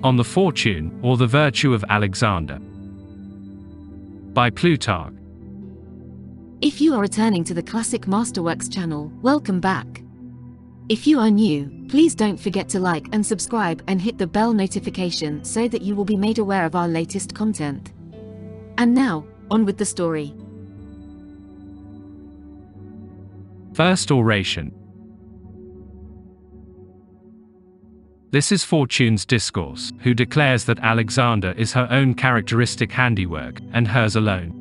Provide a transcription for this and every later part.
On the Fortune, or the Virtue of Alexander. By Plutarch. If you are returning to the Classic Masterworks channel, welcome back. If you are new, please don't forget to like and subscribe and hit the bell notification so that you will be made aware of our latest content. And now, on with the story. First Oration. This is Fortune's discourse, who declares that Alexander is her own characteristic handiwork, and hers alone.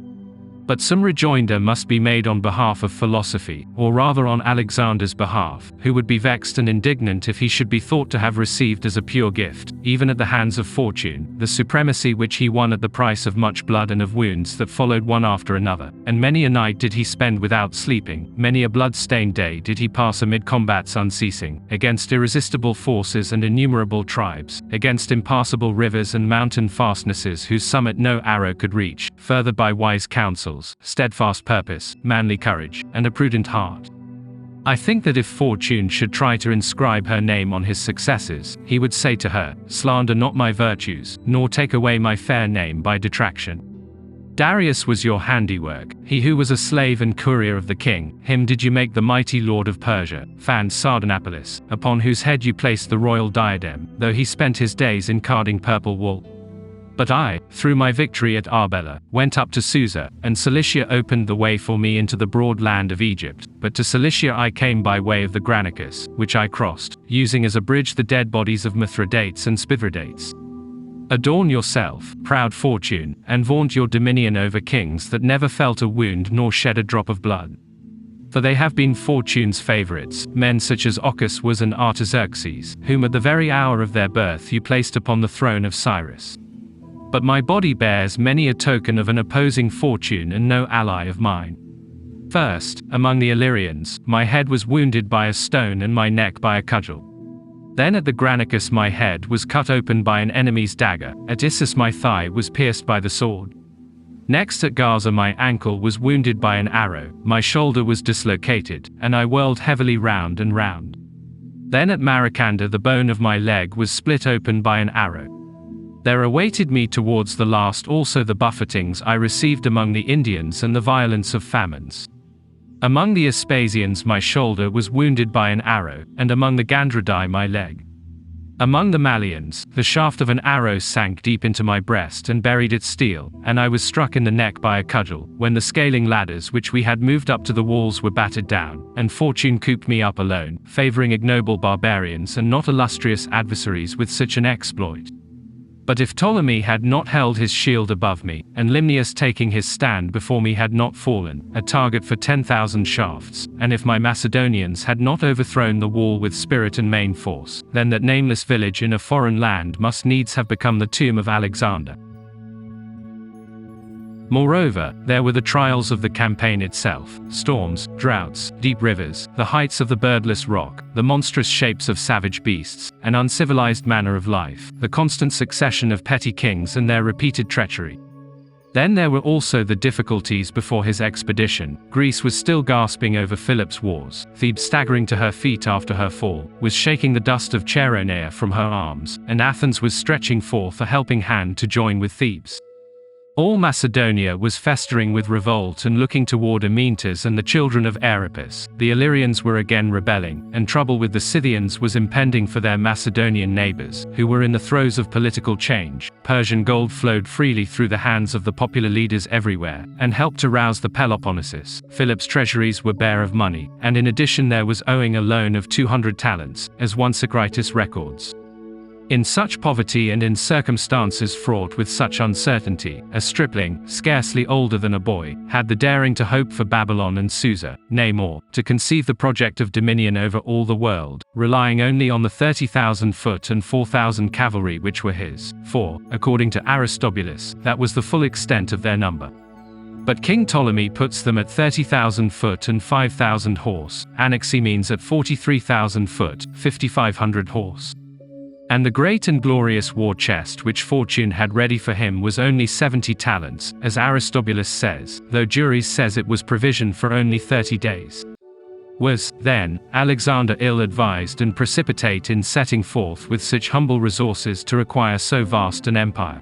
But some rejoinder must be made on behalf of philosophy, or rather on Alexander's behalf, who would be vexed and indignant if he should be thought to have received as a pure gift, even at the hands of Fortune, the supremacy which he won at the price of much blood and of wounds that followed one after another. And many a night did he spend without sleeping, many a blood-stained day did he pass amid combats unceasing, against irresistible forces and innumerable tribes, against impassable rivers and mountain fastnesses whose summit no arrow could reach, furthered by wise counsels, steadfast purpose, manly courage, and a prudent heart. I think that if Fortune should try to inscribe her name on his successors, he would say to her, "Slander not my virtues, nor take away my fair name by detraction. Darius was your handiwork, he who was a slave and courier of the king, him did you make the mighty lord of Persia, fanned Sardanapalus, upon whose head you placed the royal diadem, though he spent his days in carding purple wool. But I, through my victory at Arbela, went up to Susa, and Cilicia opened the way for me into the broad land of Egypt, but to Cilicia I came by way of the Granicus, which I crossed, using as a bridge the dead bodies of Mithridates and Spithridates. Adorn yourself, proud Fortune, and vaunt your dominion over kings that never felt a wound nor shed a drop of blood. For they have been Fortune's favorites, men such as Ocus was and Artaxerxes, whom at the very hour of their birth you placed upon the throne of Cyrus. But my body bears many a token of an opposing fortune and no ally of mine. First, among the Illyrians, my head was wounded by a stone and my neck by a cudgel. Then at the Granicus my head was cut open by an enemy's dagger, at Issus my thigh was pierced by the sword. Next at Gaza my ankle was wounded by an arrow, my shoulder was dislocated, and I whirled heavily round and round. Then at Maracanda the bone of my leg was split open by an arrow. There awaited me towards the last also the buffetings I received among the Indians and the violence of famines. Among the Aspasians my shoulder was wounded by an arrow, and among the Gandradae my leg. Among the Malians, the shaft of an arrow sank deep into my breast and buried its steel, and I was struck in the neck by a cudgel, when the scaling ladders which we had moved up to the walls were battered down, and Fortune cooped me up alone, favoring ignoble barbarians and not illustrious adversaries with such an exploit. But if Ptolemy had not held his shield above me, and Limnius taking his stand before me had not fallen, a target for 10,000 shafts, and if my Macedonians had not overthrown the wall with spirit and main force, then that nameless village in a foreign land must needs have become the tomb of Alexander. Moreover, there were the trials of the campaign itself, storms, droughts, deep rivers, the heights of the birdless rock, the monstrous shapes of savage beasts, an uncivilized manner of life, the constant succession of petty kings and their repeated treachery. Then there were also the difficulties before his expedition. Greece was still gasping over Philip's wars, Thebes staggering to her feet after her fall, was shaking the dust of Chaeronea from her arms, and Athens was stretching forth a helping hand to join with Thebes. All Macedonia was festering with revolt and looking toward Amyntas and the children of Aeropus. The Illyrians were again rebelling, and trouble with the Scythians was impending for their Macedonian neighbors, who were in the throes of political change. Persian gold flowed freely through the hands of the popular leaders everywhere, and helped to rouse the Peloponnesus. Philip's treasuries were bare of money, and in addition there was owing a loan of 200 talents, as one Socrates records. In such poverty and in circumstances fraught with such uncertainty, a stripling, scarcely older than a boy, had the daring to hope for Babylon and Susa, nay more, to conceive the project of dominion over all the world, relying only on the 30,000 foot and 4,000 cavalry which were his, for, according to Aristobulus, that was the full extent of their number. But King Ptolemy puts them at 30,000 foot and 5,000 horse, Anaximenes at 43,000 foot, 5,500 horse. And the great and glorious war chest which Fortune had ready for him was only 70 talents, as Aristobulus says, though Juries says it was provisioned for only 30 days. Was, then, Alexander ill-advised and precipitate in setting forth with such humble resources to acquire so vast an empire?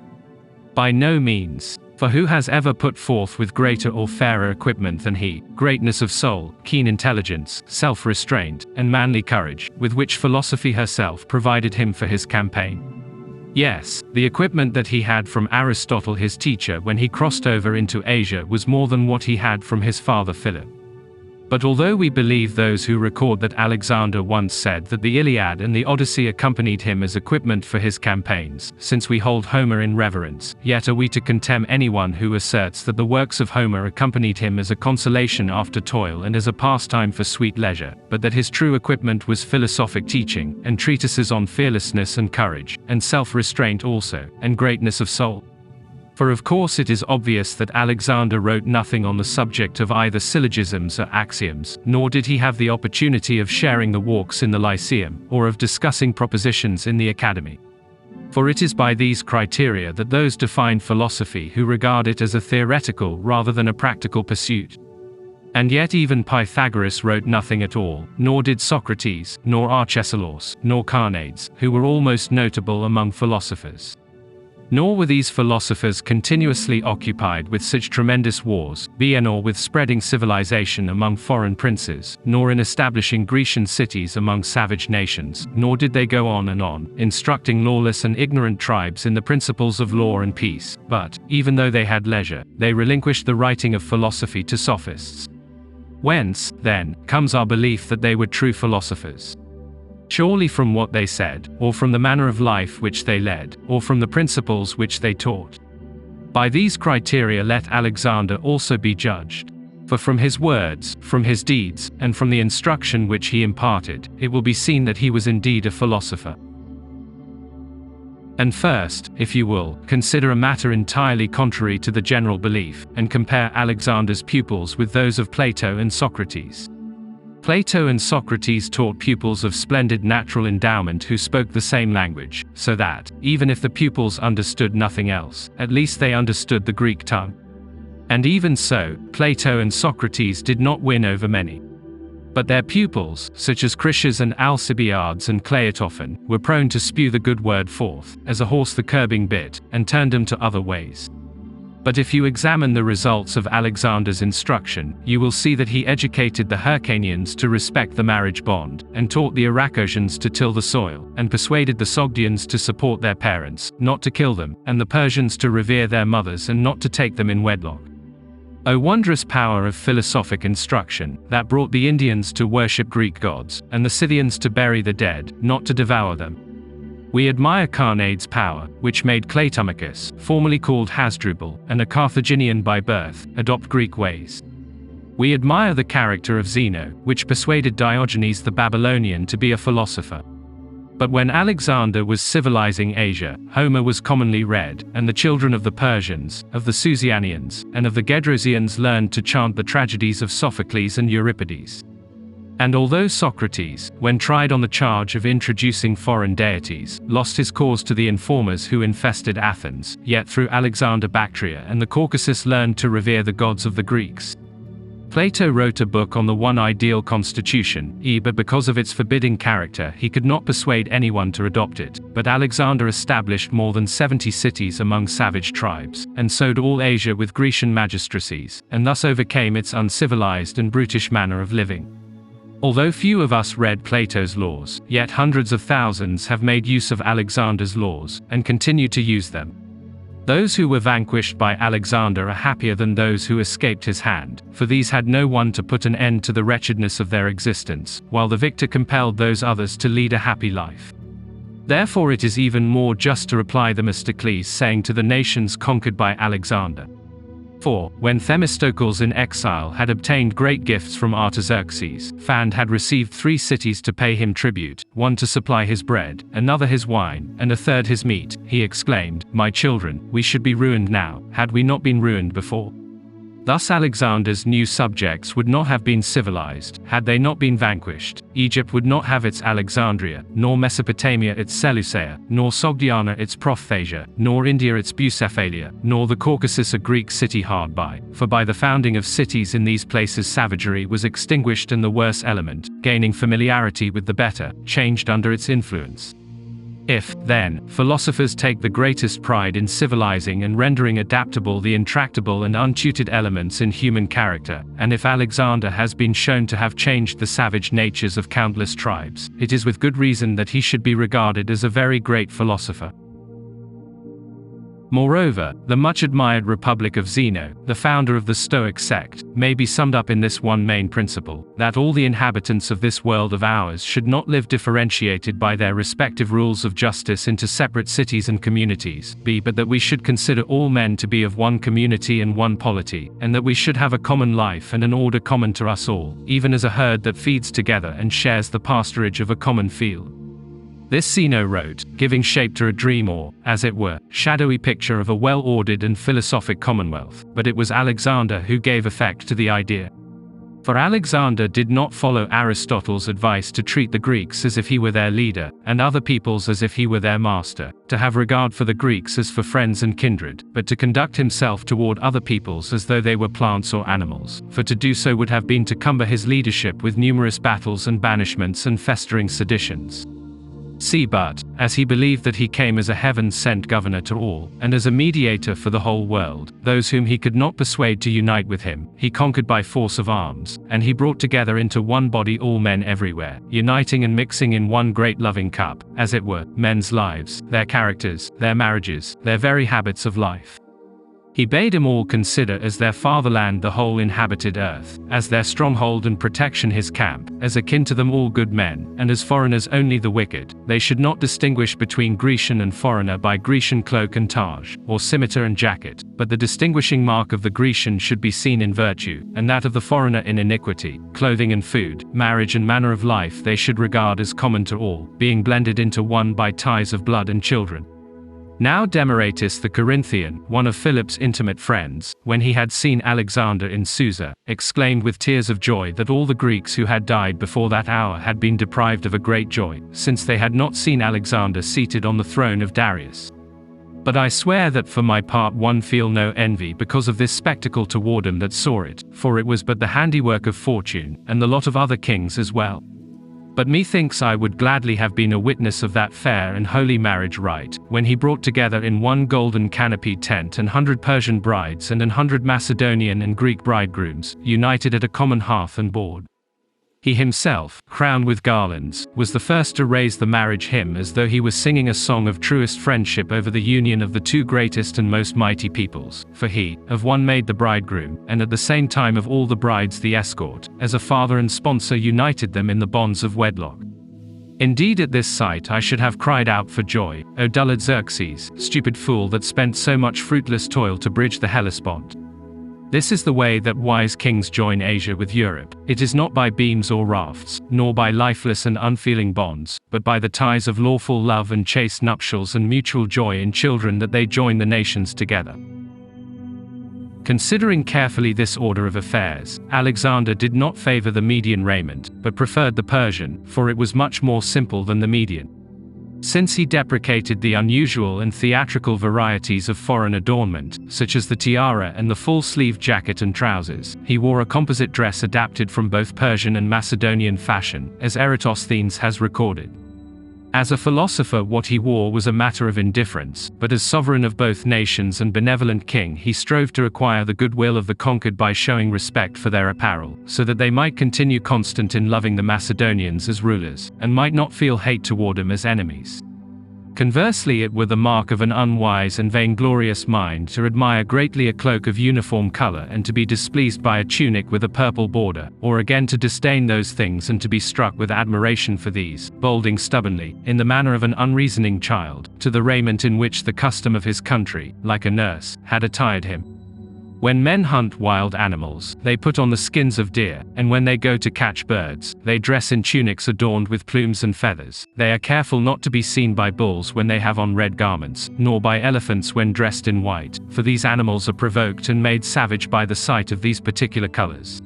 By no means. For who has ever put forth with greater or fairer equipment than he, greatness of soul, keen intelligence, self-restraint, and manly courage, with which philosophy herself provided him for his campaign? Yes, the equipment that he had from Aristotle his teacher when he crossed over into Asia was more than what he had from his father Philip. But although we believe those who record that Alexander once said that the Iliad and the Odyssey accompanied him as equipment for his campaigns, since we hold Homer in reverence, yet are we to contemn anyone who asserts that the works of Homer accompanied him as a consolation after toil and as a pastime for sweet leisure, but that his true equipment was philosophic teaching, and treatises on fearlessness and courage, and self-restraint also, and greatness of soul? For of course it is obvious that Alexander wrote nothing on the subject of either syllogisms or axioms, nor did he have the opportunity of sharing the walks in the Lyceum, or of discussing propositions in the Academy. For it is by these criteria that those define philosophy who regard it as a theoretical rather than a practical pursuit. And yet even Pythagoras wrote nothing at all, nor did Socrates, nor Arcesilaus, nor Carneades, who were almost notable among philosophers. Nor were these philosophers continuously occupied with such tremendous wars, nor with spreading civilization among foreign princes, nor in establishing Grecian cities among savage nations, nor did they go on, instructing lawless and ignorant tribes in the principles of law and peace, but, even though they had leisure, they relinquished the writing of philosophy to sophists. Whence, then, comes our belief that they were true philosophers? Surely from what they said, or from the manner of life which they led, or from the principles which they taught. By these criteria let Alexander also be judged. For from his words, from his deeds, and from the instruction which he imparted, it will be seen that he was indeed a philosopher. And first, if you will, consider a matter entirely contrary to the general belief, and compare Alexander's pupils with those of Plato and Socrates. Plato and Socrates taught pupils of splendid natural endowment who spoke the same language, so that, even if the pupils understood nothing else, at least they understood the Greek tongue. And even so, Plato and Socrates did not win over many. But their pupils, such as Critias and Alcibiades and Cleitophon, were prone to spew the good word forth, as a horse the curbing bit, and turned him to other ways. But if you examine the results of Alexander's instruction, you will see that he educated the Hyrcanians to respect the marriage bond, and taught the Aracosians to till the soil, and persuaded the Sogdians to support their parents, not to kill them, and the Persians to revere their mothers and not to take them in wedlock. O wondrous power of philosophic instruction, that brought the Indians to worship Greek gods, and the Scythians to bury the dead, not to devour them. We admire Carneades' power, which made Cleitomachus, formerly called Hasdrubal, and a Carthaginian by birth, adopt Greek ways. We admire the character of Zeno, which persuaded Diogenes the Babylonian to be a philosopher. But when Alexander was civilizing Asia, Homer was commonly read, and the children of the Persians, of the Susianians, and of the Gedrosians learned to chant the tragedies of Sophocles and Euripides. And although Socrates, when tried on the charge of introducing foreign deities, lost his cause to the informers who infested Athens, yet through Alexander Bactria and the Caucasus learned to revere the gods of the Greeks. Plato wrote a book on the one ideal constitution, but because of its forbidding character he could not persuade anyone to adopt it, but Alexander established more than 70 cities among savage tribes, and sowed all Asia with Grecian magistracies, and thus overcame its uncivilized and brutish manner of living. Although few of us read Plato's laws, yet hundreds of thousands have made use of Alexander's laws, and continue to use them. Those who were vanquished by Alexander are happier than those who escaped his hand, for these had no one to put an end to the wretchedness of their existence, while the victor compelled those others to lead a happy life. Therefore it is even more just to reply Themistocles saying to the nations conquered by Alexander. For, when Themistocles in exile had obtained great gifts from Artaxerxes, Phand had received 3 cities to pay him tribute, one to supply his bread, another his wine, and a third his meat, he exclaimed, "My children, we should be ruined now, had we not been ruined before." Thus Alexander's new subjects would not have been civilized, had they not been vanquished. Egypt would not have its Alexandria, nor Mesopotamia its Seleucia, nor Sogdiana its Prophasia, nor India its Bucephalia, nor the Caucasus a Greek city hard by, for by the founding of cities in these places savagery was extinguished and the worse element, gaining familiarity with the better, changed under its influence. If, then, philosophers take the greatest pride in civilizing and rendering adaptable the intractable and untutored elements in human character, and if Alexander has been shown to have changed the savage natures of countless tribes, it is with good reason that he should be regarded as a very great philosopher. Moreover, the much-admired Republic of Zeno, the founder of the Stoic sect, may be summed up in this one main principle, that all the inhabitants of this world of ours should not live differentiated by their respective rules of justice into separate cities and communities, but that we should consider all men to be of one community and one polity, and that we should have a common life and an order common to us all, even as a herd that feeds together and shares the pasturage of a common field. This Zeno wrote, giving shape to a dream or, as it were, shadowy picture of a well-ordered and philosophic commonwealth, but it was Alexander who gave effect to the idea. For Alexander did not follow Aristotle's advice to treat the Greeks as if he were their leader, and other peoples as if he were their master, to have regard for the Greeks as for friends and kindred, but to conduct himself toward other peoples as though they were plants or animals, for to do so would have been to cumber his leadership with numerous battles and banishments and festering seditions. But, as he believed that he came as a heaven-sent governor to all, and as a mediator for the whole world, those whom he could not persuade to unite with him, he conquered by force of arms, and he brought together into one body all men everywhere, uniting and mixing in one great loving cup, as it were, men's lives, their characters, their marriages, their very habits of life. He bade them all consider as their fatherland the whole inhabited earth, as their stronghold and protection his camp, as akin to them all good men, and as foreigners only the wicked. They should not distinguish between Grecian and foreigner by Grecian cloak and targe, or scimitar and jacket, but the distinguishing mark of the Grecian should be seen in virtue, and that of the foreigner in iniquity. Clothing and food, marriage and manner of life they should regard as common to all, being blended into one by ties of blood and children. Now Demaratus the Corinthian, one of Philip's intimate friends, when he had seen Alexander in Susa, exclaimed with tears of joy that all the Greeks who had died before that hour had been deprived of a great joy, since they had not seen Alexander seated on the throne of Darius. But I swear that for my part one feel no envy because of this spectacle toward him that saw it, for it was but the handiwork of fortune, and the lot of other kings as well. But methinks I would gladly have been a witness of that fair and holy marriage rite, when he brought together in one golden canopied tent 100 Persian brides and 100 Macedonian and Greek bridegrooms, united at a common hearth and board. He himself, crowned with garlands, was the first to raise the marriage hymn as though he was singing a song of truest friendship over the union of the two greatest and most mighty peoples, for he, of one made the bridegroom, and at the same time of all the brides the escort, as a father and sponsor united them in the bonds of wedlock. Indeed at this sight I should have cried out for joy, O dullard Xerxes, stupid fool that spent so much fruitless toil to bridge the Hellespont. This is the way that wise kings join Asia with Europe. It is not by beams or rafts, nor by lifeless and unfeeling bonds, but by the ties of lawful love and chaste nuptials and mutual joy in children that they join the nations together. Considering carefully this order of affairs, Alexander did not favor the Median raiment, but preferred the Persian, for it was much more simple than the Median. Since he deprecated the unusual and theatrical varieties of foreign adornment, such as the tiara and the full-sleeved jacket and trousers, he wore a composite dress adapted from both Persian and Macedonian fashion, as Eratosthenes has recorded. As a philosopher what he wore was a matter of indifference, but as sovereign of both nations and benevolent king he strove to acquire the goodwill of the conquered by showing respect for their apparel, so that they might continue constant in loving the Macedonians as rulers, and might not feel hate toward them as enemies. Conversely it were the mark of an unwise and vainglorious mind to admire greatly a cloak of uniform color and to be displeased by a tunic with a purple border, or again to disdain those things and to be struck with admiration for these, bolding stubbornly, in the manner of an unreasoning child, to the raiment in which the custom of his country, like a nurse, had attired him. When men hunt wild animals, they put on the skins of deer, and when they go to catch birds, they dress in tunics adorned with plumes and feathers. They are careful not to be seen by bulls when they have on red garments, nor by elephants when dressed in white, for these animals are provoked and made savage by the sight of these particular colors.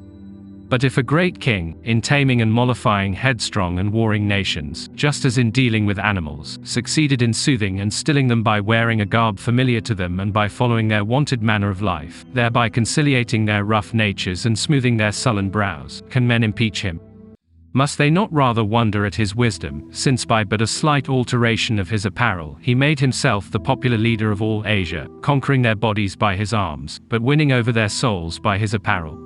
But if a great king, in taming and mollifying headstrong and warring nations, just as in dealing with animals, succeeded in soothing and stilling them by wearing a garb familiar to them and by following their wonted manner of life, thereby conciliating their rough natures and smoothing their sullen brows, can men impeach him? Must they not rather wonder at his wisdom, since by but a slight alteration of his apparel, he made himself the popular leader of all Asia, conquering their bodies by his arms, but winning over their souls by his apparel?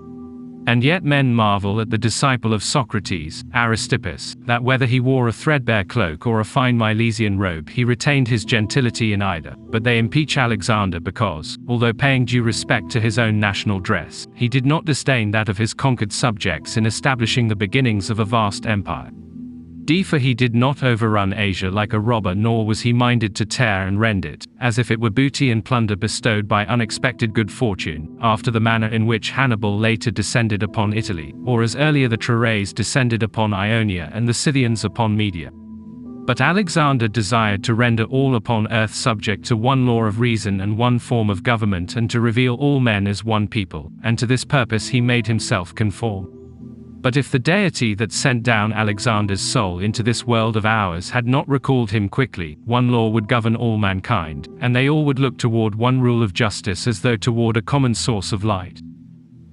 And yet men marvel at the disciple of Socrates, Aristippus, that whether he wore a threadbare cloak or a fine Milesian robe he retained his gentility in either, but they impeach Alexander because, although paying due respect to his own national dress, he did not disdain that of his conquered subjects in establishing the beginnings of a vast empire. For he did not overrun Asia like a robber, nor was he minded to tear and rend it, as if it were booty and plunder bestowed by unexpected good fortune, after the manner in which Hannibal later descended upon Italy, or as earlier the Trares descended upon Ionia and the Scythians upon Media. But Alexander desired to render all upon earth subject to one law of reason and one form of government, and to reveal all men as one people, and to this purpose he made himself conform. But if the deity that sent down Alexander's soul into this world of ours had not recalled him quickly, one law would govern all mankind, and they all would look toward one rule of justice as though toward a common source of light.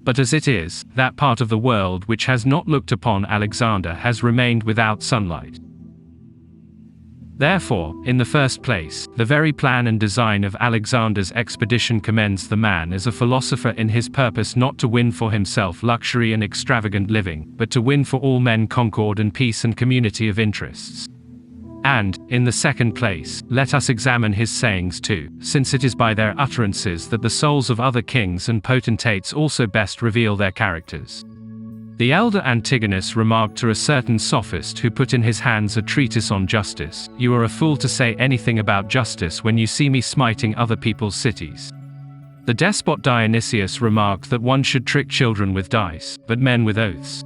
But as it is, that part of the world which has not looked upon Alexander has remained without sunlight. Therefore, in the first place, the very plan and design of Alexander's expedition commends the man as a philosopher in his purpose not to win for himself luxury and extravagant living, but to win for all men concord and peace and community of interests. And, in the second place, let us examine his sayings too, since it is by their utterances that the souls of other kings and potentates also best reveal their characters. The elder Antigonus remarked to a certain sophist who put in his hands a treatise on justice, "You are a fool to say anything about justice when you see me smiting other people's cities." The despot Dionysius remarked that one should trick children with dice, but men with oaths.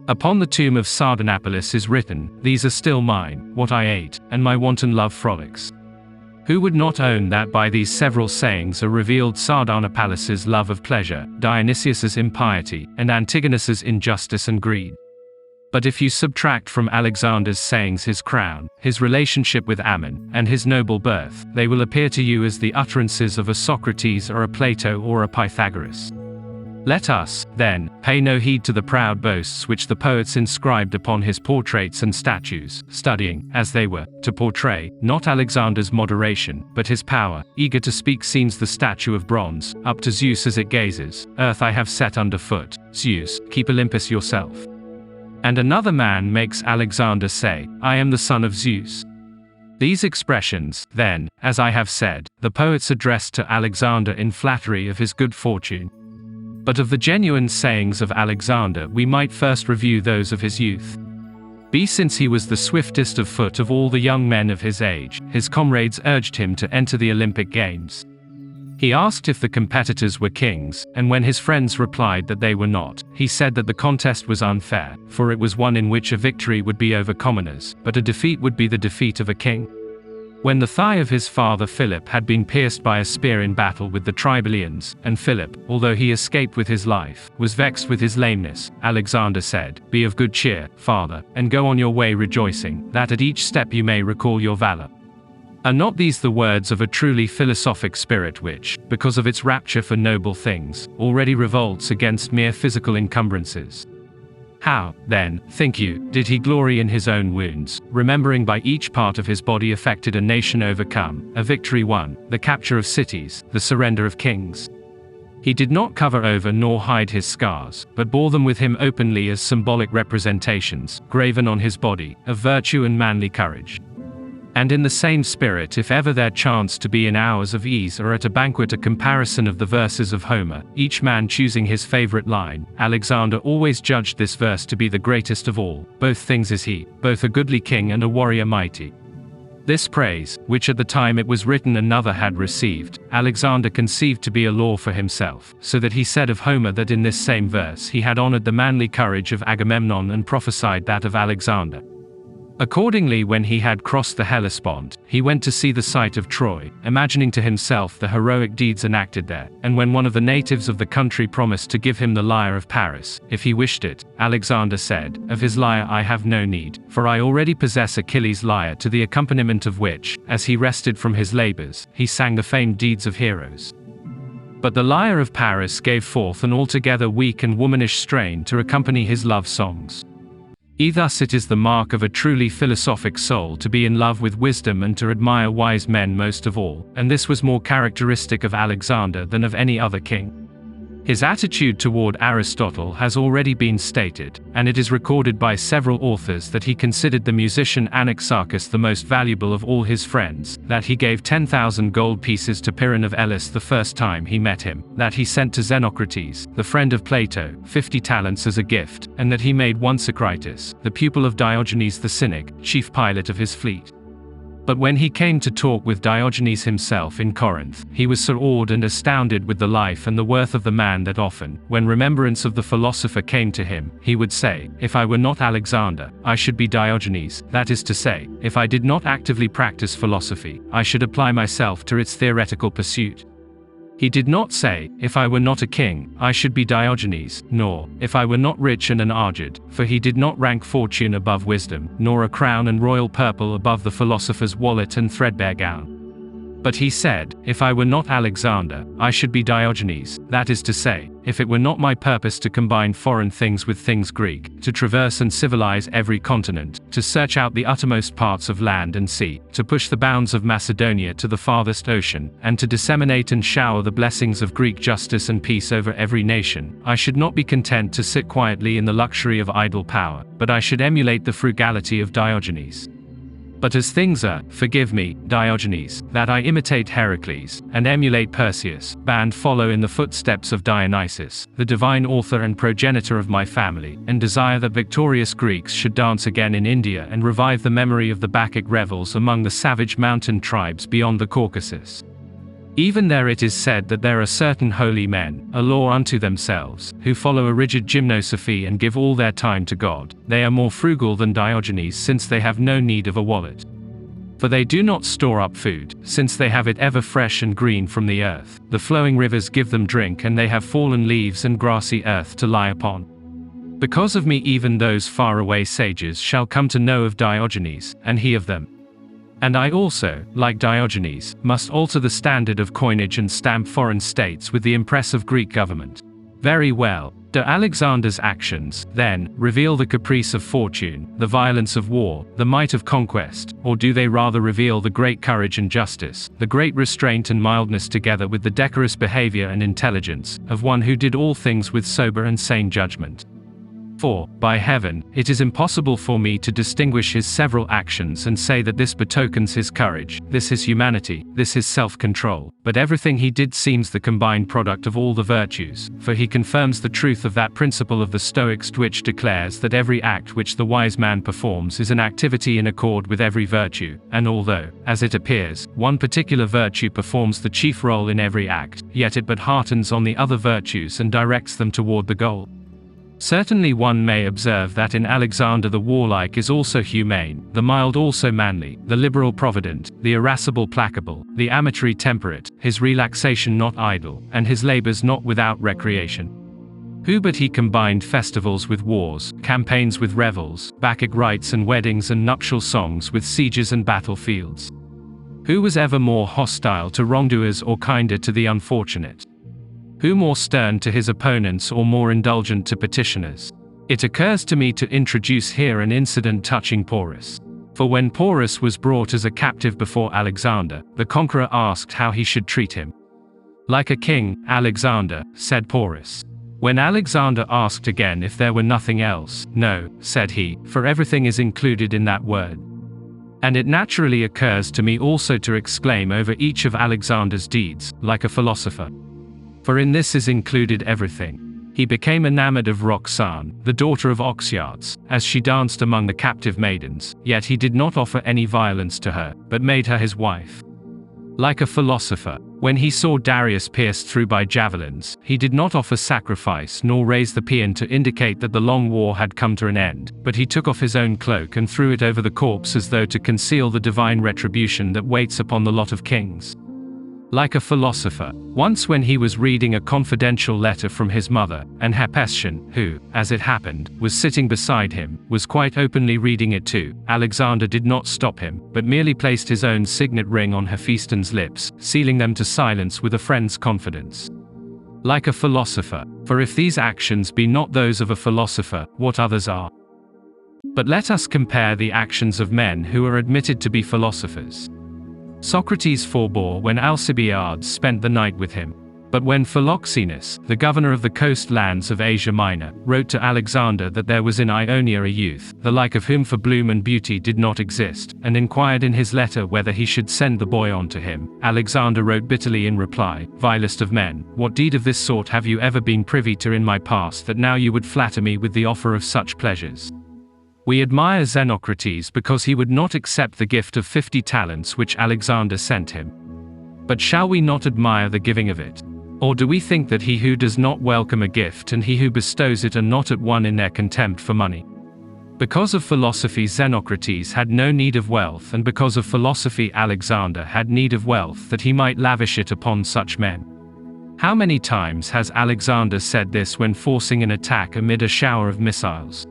Upon the tomb of Sardanapalus is written, "These are still mine, what I ate, and my wanton love frolics." Who would not own that by these several sayings are revealed Sardanapalus' love of pleasure, Dionysius' impiety, and Antigonus' injustice and greed? But if you subtract from Alexander's sayings his crown, his relationship with Ammon, and his noble birth, they will appear to you as the utterances of a Socrates or a Plato or a Pythagoras. Let us, then, pay no heed to the proud boasts which the poets inscribed upon his portraits and statues, studying, as they were, to portray, not Alexander's moderation, but his power. Eager to speak seems the statue of bronze, up to Zeus as it gazes, "Earth I have set under foot, Zeus, keep Olympus yourself." And another man makes Alexander say, "I am the son of Zeus." These expressions, then, as I have said, the poets addressed to Alexander in flattery of his good fortune. But of the genuine sayings of Alexander we might first review those of his youth. Since he was the swiftest of foot of all the young men of his age, his comrades urged him to enter the Olympic Games. He asked if the competitors were kings, and when his friends replied that they were not, he said that the contest was unfair, for it was one in which a victory would be over commoners, but a defeat would be the defeat of a king. When the thigh of his father Philip had been pierced by a spear in battle with the Triballians, and Philip, although he escaped with his life, was vexed with his lameness, Alexander said, "Be of good cheer, father, and go on your way rejoicing, that at each step you may recall your valor." Are not these the words of a truly philosophic spirit which, because of its rapture for noble things, already revolts against mere physical encumbrances? How, then, think you, did he glory in his own wounds, remembering by each part of his body affected a nation overcome, a victory won, the capture of cities, the surrender of kings? He did not cover over nor hide his scars, but bore them with him openly as symbolic representations, graven on his body, of virtue and manly courage. And in the same spirit, if ever there chanced to be in hours of ease or at a banquet a comparison of the verses of Homer, each man choosing his favorite line, Alexander always judged this verse to be the greatest of all. "Both things is he, both a goodly king and a warrior mighty." This praise, which at the time it was written another had received, Alexander conceived to be a law for himself, so that he said of Homer that in this same verse he had honored the manly courage of Agamemnon and prophesied that of Alexander. Accordingly, when he had crossed the Hellespont, he went to see the site of Troy, imagining to himself the heroic deeds enacted there, and when one of the natives of the country promised to give him the lyre of Paris, if he wished it, Alexander said, "Of his lyre I have no need, for I already possess Achilles' lyre, to the accompaniment of which, as he rested from his labors, he sang the famed deeds of heroes." But the lyre of Paris gave forth an altogether weak and womanish strain to accompany his love songs. Thus it is the mark of a truly philosophic soul to be in love with wisdom and to admire wise men most of all, and this was more characteristic of Alexander than of any other king. His attitude toward Aristotle has already been stated, and it is recorded by several authors that he considered the musician Anaxarchus the most valuable of all his friends, that he gave 10,000 gold pieces to Pyrrhon of Elis the first time he met him, that he sent to Xenocrates, the friend of Plato, 50 talents as a gift, and that he made one Socrates, the pupil of Diogenes the Cynic, chief pilot of his fleet. But when he came to talk with Diogenes himself in Corinth, he was so awed and astounded with the life and the worth of the man that often, when remembrance of the philosopher came to him, he would say, "If I were not Alexander, I should be Diogenes," that is to say, if I did not actively practice philosophy, I should apply myself to its theoretical pursuit. He did not say, "If I were not a king, I should be Diogenes," nor, "If I were not rich and an Argid," for he did not rank fortune above wisdom, nor a crown and royal purple above the philosopher's wallet and threadbare gown. But he said, "If I were not Alexander, I should be Diogenes," that is to say, if it were not my purpose to combine foreign things with things Greek, to traverse and civilize every continent, to search out the uttermost parts of land and sea, to push the bounds of Macedonia to the farthest ocean, and to disseminate and shower the blessings of Greek justice and peace over every nation, I should not be content to sit quietly in the luxury of idle power, but I should emulate the frugality of Diogenes. But as things are, forgive me, Diogenes, that I imitate Heracles, and emulate Perseus, and follow in the footsteps of Dionysus, the divine author and progenitor of my family, and desire that victorious Greeks should dance again in India and revive the memory of the Bacchic revels among the savage mountain tribes beyond the Caucasus. Even there it is said that there are certain holy men, a law unto themselves, who follow a rigid gymnosophy and give all their time to God. They are more frugal than Diogenes, since they have no need of a wallet. For they do not store up food, since they have it ever fresh and green from the earth. The flowing rivers give them drink, and they have fallen leaves and grassy earth to lie upon. Because of me even those faraway sages shall come to know of Diogenes, and he of them. And I also, like Diogenes, must alter the standard of coinage and stamp foreign states with the impress of Greek government. Very well. Do Alexander's actions, then, reveal the caprice of fortune, the violence of war, the might of conquest, or do they rather reveal the great courage and justice, the great restraint and mildness together with the decorous behavior and intelligence, of one who did all things with sober and sane judgment? For, by heaven, it is impossible for me to distinguish his several actions and say that this betokens his courage, this his humanity, this his self-control, but everything he did seems the combined product of all the virtues, for he confirms the truth of that principle of the Stoics which declares that every act which the wise man performs is an activity in accord with every virtue, and although, as it appears, one particular virtue performs the chief role in every act, yet it but heartens on the other virtues and directs them toward the goal. Certainly one may observe that in Alexander the warlike is also humane, the mild also manly, the liberal provident, the irascible placable, the amatory temperate, his relaxation not idle, and his labors not without recreation. Who but he combined festivals with wars, campaigns with revels, Bacchic rites and weddings and nuptial songs with sieges and battlefields? Who was ever more hostile to wrongdoers or kinder to the unfortunate? Who more stern to his opponents or more indulgent to petitioners? It occurs to me to introduce here an incident touching Porus. For when Porus was brought as a captive before Alexander, the conqueror asked how he should treat him. "Like a king, Alexander," said Porus. When Alexander asked again if there were nothing else, "No," said he, "for everything is included in that word." And it naturally occurs to me also to exclaim over each of Alexander's deeds, like a philosopher. For in this is included everything. He became enamored of Roxane, the daughter of Oxyates, as she danced among the captive maidens, yet he did not offer any violence to her, but made her his wife. Like a philosopher, when he saw Darius pierced through by javelins, he did not offer sacrifice nor raise the paean to indicate that the long war had come to an end, but he took off his own cloak and threw it over the corpse as though to conceal the divine retribution that waits upon the lot of kings. Like a philosopher, once when he was reading a confidential letter from his mother, and Hephaestion, who, as it happened, was sitting beside him, was quite openly reading it too, Alexander did not stop him, but merely placed his own signet ring on Hephaestion's lips, sealing them to silence with a friend's confidence. Like a philosopher, for if these actions be not those of a philosopher, what others are? But let us compare the actions of men who are admitted to be philosophers. Socrates forbore when Alcibiades spent the night with him. But when Philoxenus, the governor of the coast lands of Asia Minor, wrote to Alexander that there was in Ionia a youth, the like of whom for bloom and beauty did not exist, and inquired in his letter whether he should send the boy on to him, Alexander wrote bitterly in reply, "Vilest of men, what deed of this sort have you ever been privy to in my past that now you would flatter me with the offer of such pleasures? We admire Xenocrates because he would not accept the gift of 50 talents which Alexander sent him. But shall we not admire the giving of it? Or do we think that he who does not welcome a gift and he who bestows it are not at one in their contempt for money? Because of philosophy Xenocrates had no need of wealth, and because of philosophy Alexander had need of wealth that he might lavish it upon such men. How many times has Alexander said this when forcing an attack amid a shower of missiles?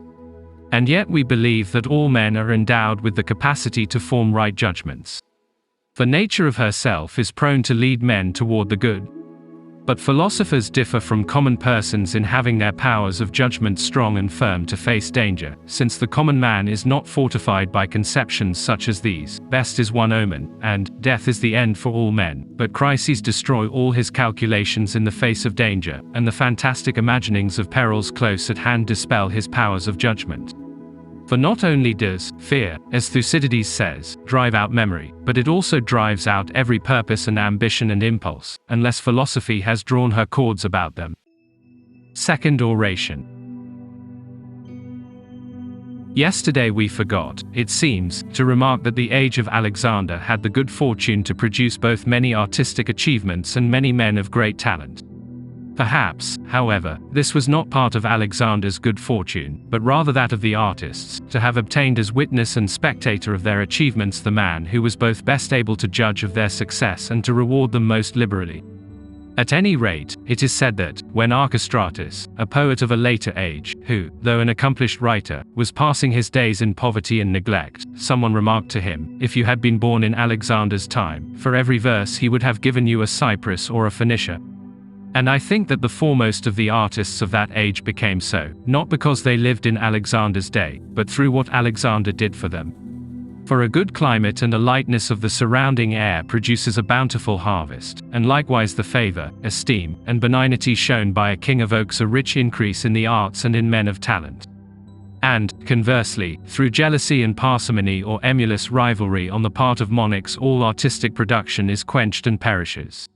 And yet we believe that all men are endowed with the capacity to form right judgments. For nature of herself is prone to lead men toward the good. But philosophers differ from common persons in having their powers of judgment strong and firm to face danger, since the common man is not fortified by conceptions such as these, best is one omen, and death is the end for all men, but crises destroy all his calculations in the face of danger, and the fantastic imaginings of perils close at hand dispel his powers of judgment. For not only does fear, as Thucydides says, drive out memory, but it also drives out every purpose and ambition and impulse, unless philosophy has drawn her cords about them. Second oration. Yesterday we forgot, it seems, to remark that the age of Alexander had the good fortune to produce both many artistic achievements and many men of great talent. Perhaps, however, this was not part of Alexander's good fortune, but rather that of the artists, to have obtained as witness and spectator of their achievements the man who was both best able to judge of their success and to reward them most liberally. At any rate, it is said that, when Archestratus, a poet of a later age, who, though an accomplished writer, was passing his days in poverty and neglect, someone remarked to him, "If you had been born in Alexander's time, for every verse he would have given you a Cyprus or a Phoenicia." And I think that the foremost of the artists of that age became so, not because they lived in Alexander's day, but through what Alexander did for them. For a good climate and a lightness of the surrounding air produces a bountiful harvest, and likewise the favor, esteem, and benignity shown by a king evokes a rich increase in the arts and in men of talent. And, conversely, through jealousy and parsimony or emulous rivalry on the part of monarchs all artistic production is quenched and perishes.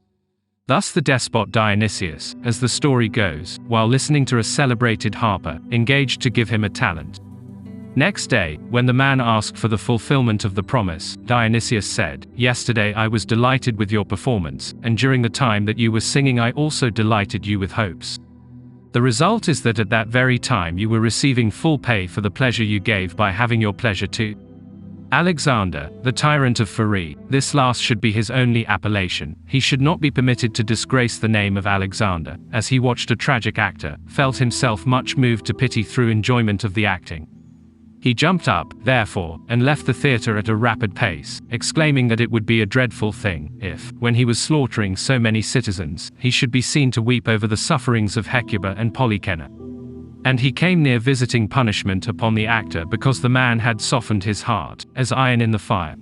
Thus the despot Dionysius, as the story goes, while listening to a celebrated harper, engaged to give him a talent. Next day, when the man asked for the fulfillment of the promise, Dionysius said, "Yesterday I was delighted with your performance, and during the time that you were singing I also delighted you with hopes. The result is that at that very time you were receiving full pay for the pleasure you gave by having your pleasure too." Alexander, the tyrant of Pherae, this last should be his only appellation. He should not be permitted to disgrace the name of Alexander, as he watched a tragic actor, felt himself much moved to pity through enjoyment of the acting. He jumped up, therefore, and left the theatre at a rapid pace, exclaiming that it would be a dreadful thing, if, when he was slaughtering so many citizens, he should be seen to weep over the sufferings of Hecuba and Polycena. And he came near visiting punishment upon the actor because the man had softened his heart, as iron in the fire.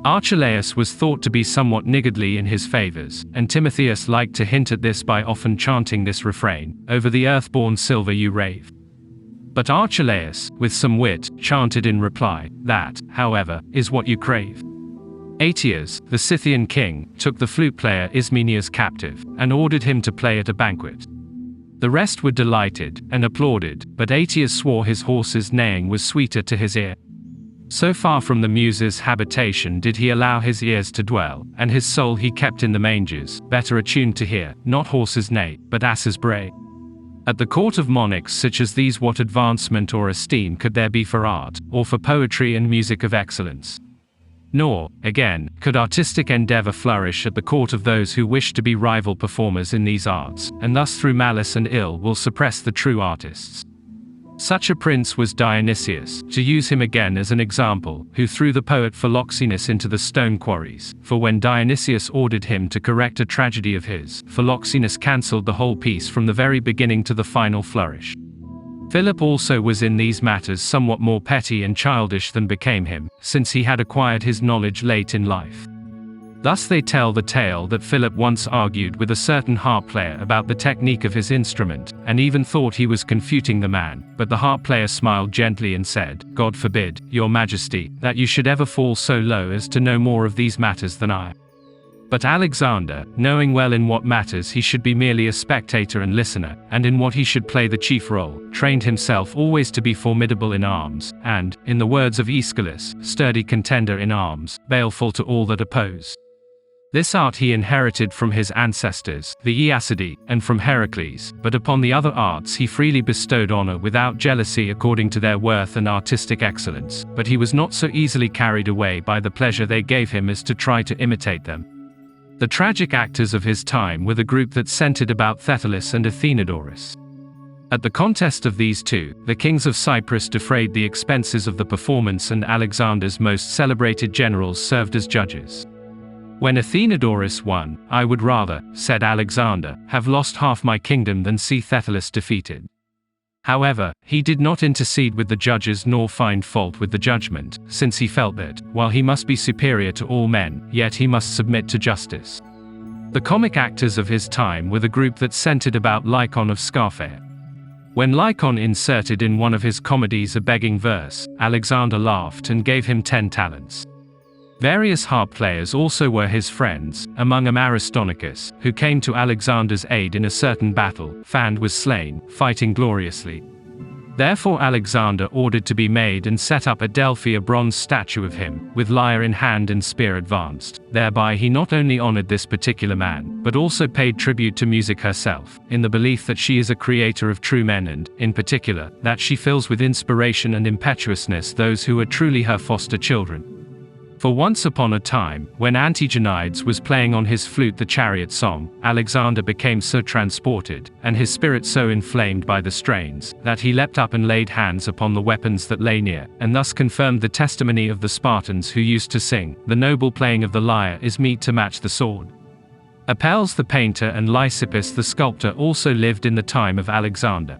Archelaus was thought to be somewhat niggardly in his favors, and Timotheus liked to hint at this by often chanting this refrain, "Over the earth-born silver you rave." But Archelaus, with some wit, chanted in reply, "That, however, is what you crave." Aetius, the Scythian king, took the flute player Ismenias captive, and ordered him to play at a banquet. The rest were delighted, and applauded, but Aetius swore his horse's neighing was sweeter to his ear. So far from the Muses' habitation did he allow his ears to dwell, and his soul he kept in the mangers, better attuned to hear, not horses neigh, but asses bray. At the court of monarchs such as these what advancement or esteem could there be for art, or for poetry and music of excellence? Nor, again, could artistic endeavor flourish at the court of those who wish to be rival performers in these arts, and thus through malice and ill will suppress the true artists. Such a prince was Dionysius, to use him again as an example, who threw the poet Philoxenus into the stone quarries, for when Dionysius ordered him to correct a tragedy of his, Philoxenus cancelled the whole piece from the very beginning to the final flourish. Philip also was in these matters somewhat more petty and childish than became him, since he had acquired his knowledge late in life. Thus they tell the tale that Philip once argued with a certain harp player about the technique of his instrument, and even thought he was confuting the man, but the harp player smiled gently and said, "God forbid, your majesty, that you should ever fall so low as to know more of these matters than I." But Alexander, knowing well in what matters he should be merely a spectator and listener, and in what he should play the chief role, trained himself always to be formidable in arms, and, in the words of Aeschylus, sturdy contender in arms, baleful to all that oppose. This art he inherited from his ancestors, the Aeacidae, and from Heracles, but upon the other arts he freely bestowed honor without jealousy according to their worth and artistic excellence, but he was not so easily carried away by the pleasure they gave him as to try to imitate them. The tragic actors of his time were the group that centered about Thetalus and Athenodorus. At the contest of these two, the kings of Cyprus defrayed the expenses of the performance and Alexander's most celebrated generals served as judges. When Athenodorus won, "I would rather," said Alexander, "have lost half my kingdom than see Thetalus defeated." However, he did not intercede with the judges nor find fault with the judgment, since he felt that, while he must be superior to all men, yet he must submit to justice. The comic actors of his time were the group that centered about Lycon of Scarfair. When Lycon inserted in one of his comedies a begging verse, Alexander laughed and gave him 10 talents. Various harp players also were his friends, among them Aristonicus, who came to Alexander's aid in a certain battle. Phand was slain, fighting gloriously. Therefore Alexander ordered to be made and set up at Delphi a bronze statue of him, with lyre in hand and spear advanced. Thereby he not only honored this particular man, but also paid tribute to music herself, in the belief that she is a creator of true men and, in particular, that she fills with inspiration and impetuousness those who are truly her foster children. For once upon a time, when Antigonides was playing on his flute the chariot song, Alexander became so transported, and his spirit so inflamed by the strains, that he leapt up and laid hands upon the weapons that lay near, and thus confirmed the testimony of the Spartans who used to sing, "The noble playing of the lyre is meet to match the sword." Apelles the painter and Lysippus the sculptor also lived in the time of Alexander.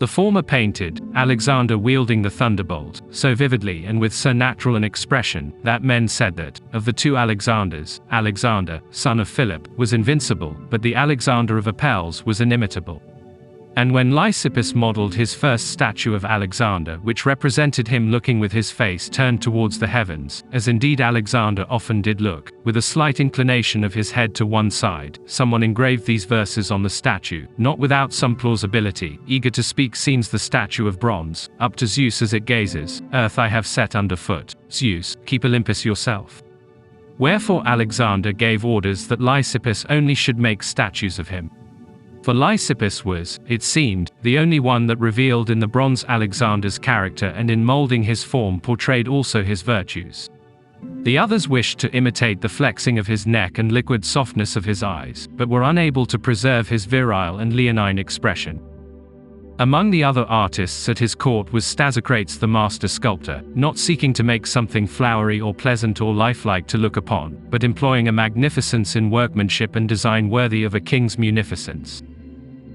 The former painted, Alexander wielding the thunderbolt, so vividly and with so natural an expression, that men said that, of the two Alexanders, Alexander, son of Philip, was invincible, but the Alexander of Apelles was inimitable. And when Lysippus modeled his first statue of Alexander, which represented him looking with his face turned towards the heavens, as indeed Alexander often did look, with a slight inclination of his head to one side, someone engraved these verses on the statue, not without some plausibility. Eager to speak seems the statue of bronze, up to Zeus as it gazes, "Earth I have set under foot, Zeus, keep Olympus yourself." Wherefore Alexander gave orders that Lysippus only should make statues of him. For Lysippus was, it seemed, the only one that revealed in the bronze Alexander's character and in molding his form portrayed also his virtues. The others wished to imitate the flexing of his neck and liquid softness of his eyes, but were unable to preserve his virile and leonine expression. Among the other artists at his court was Stazocrates the master sculptor, not seeking to make something flowery or pleasant or lifelike to look upon, but employing a magnificence in workmanship and design worthy of a king's munificence.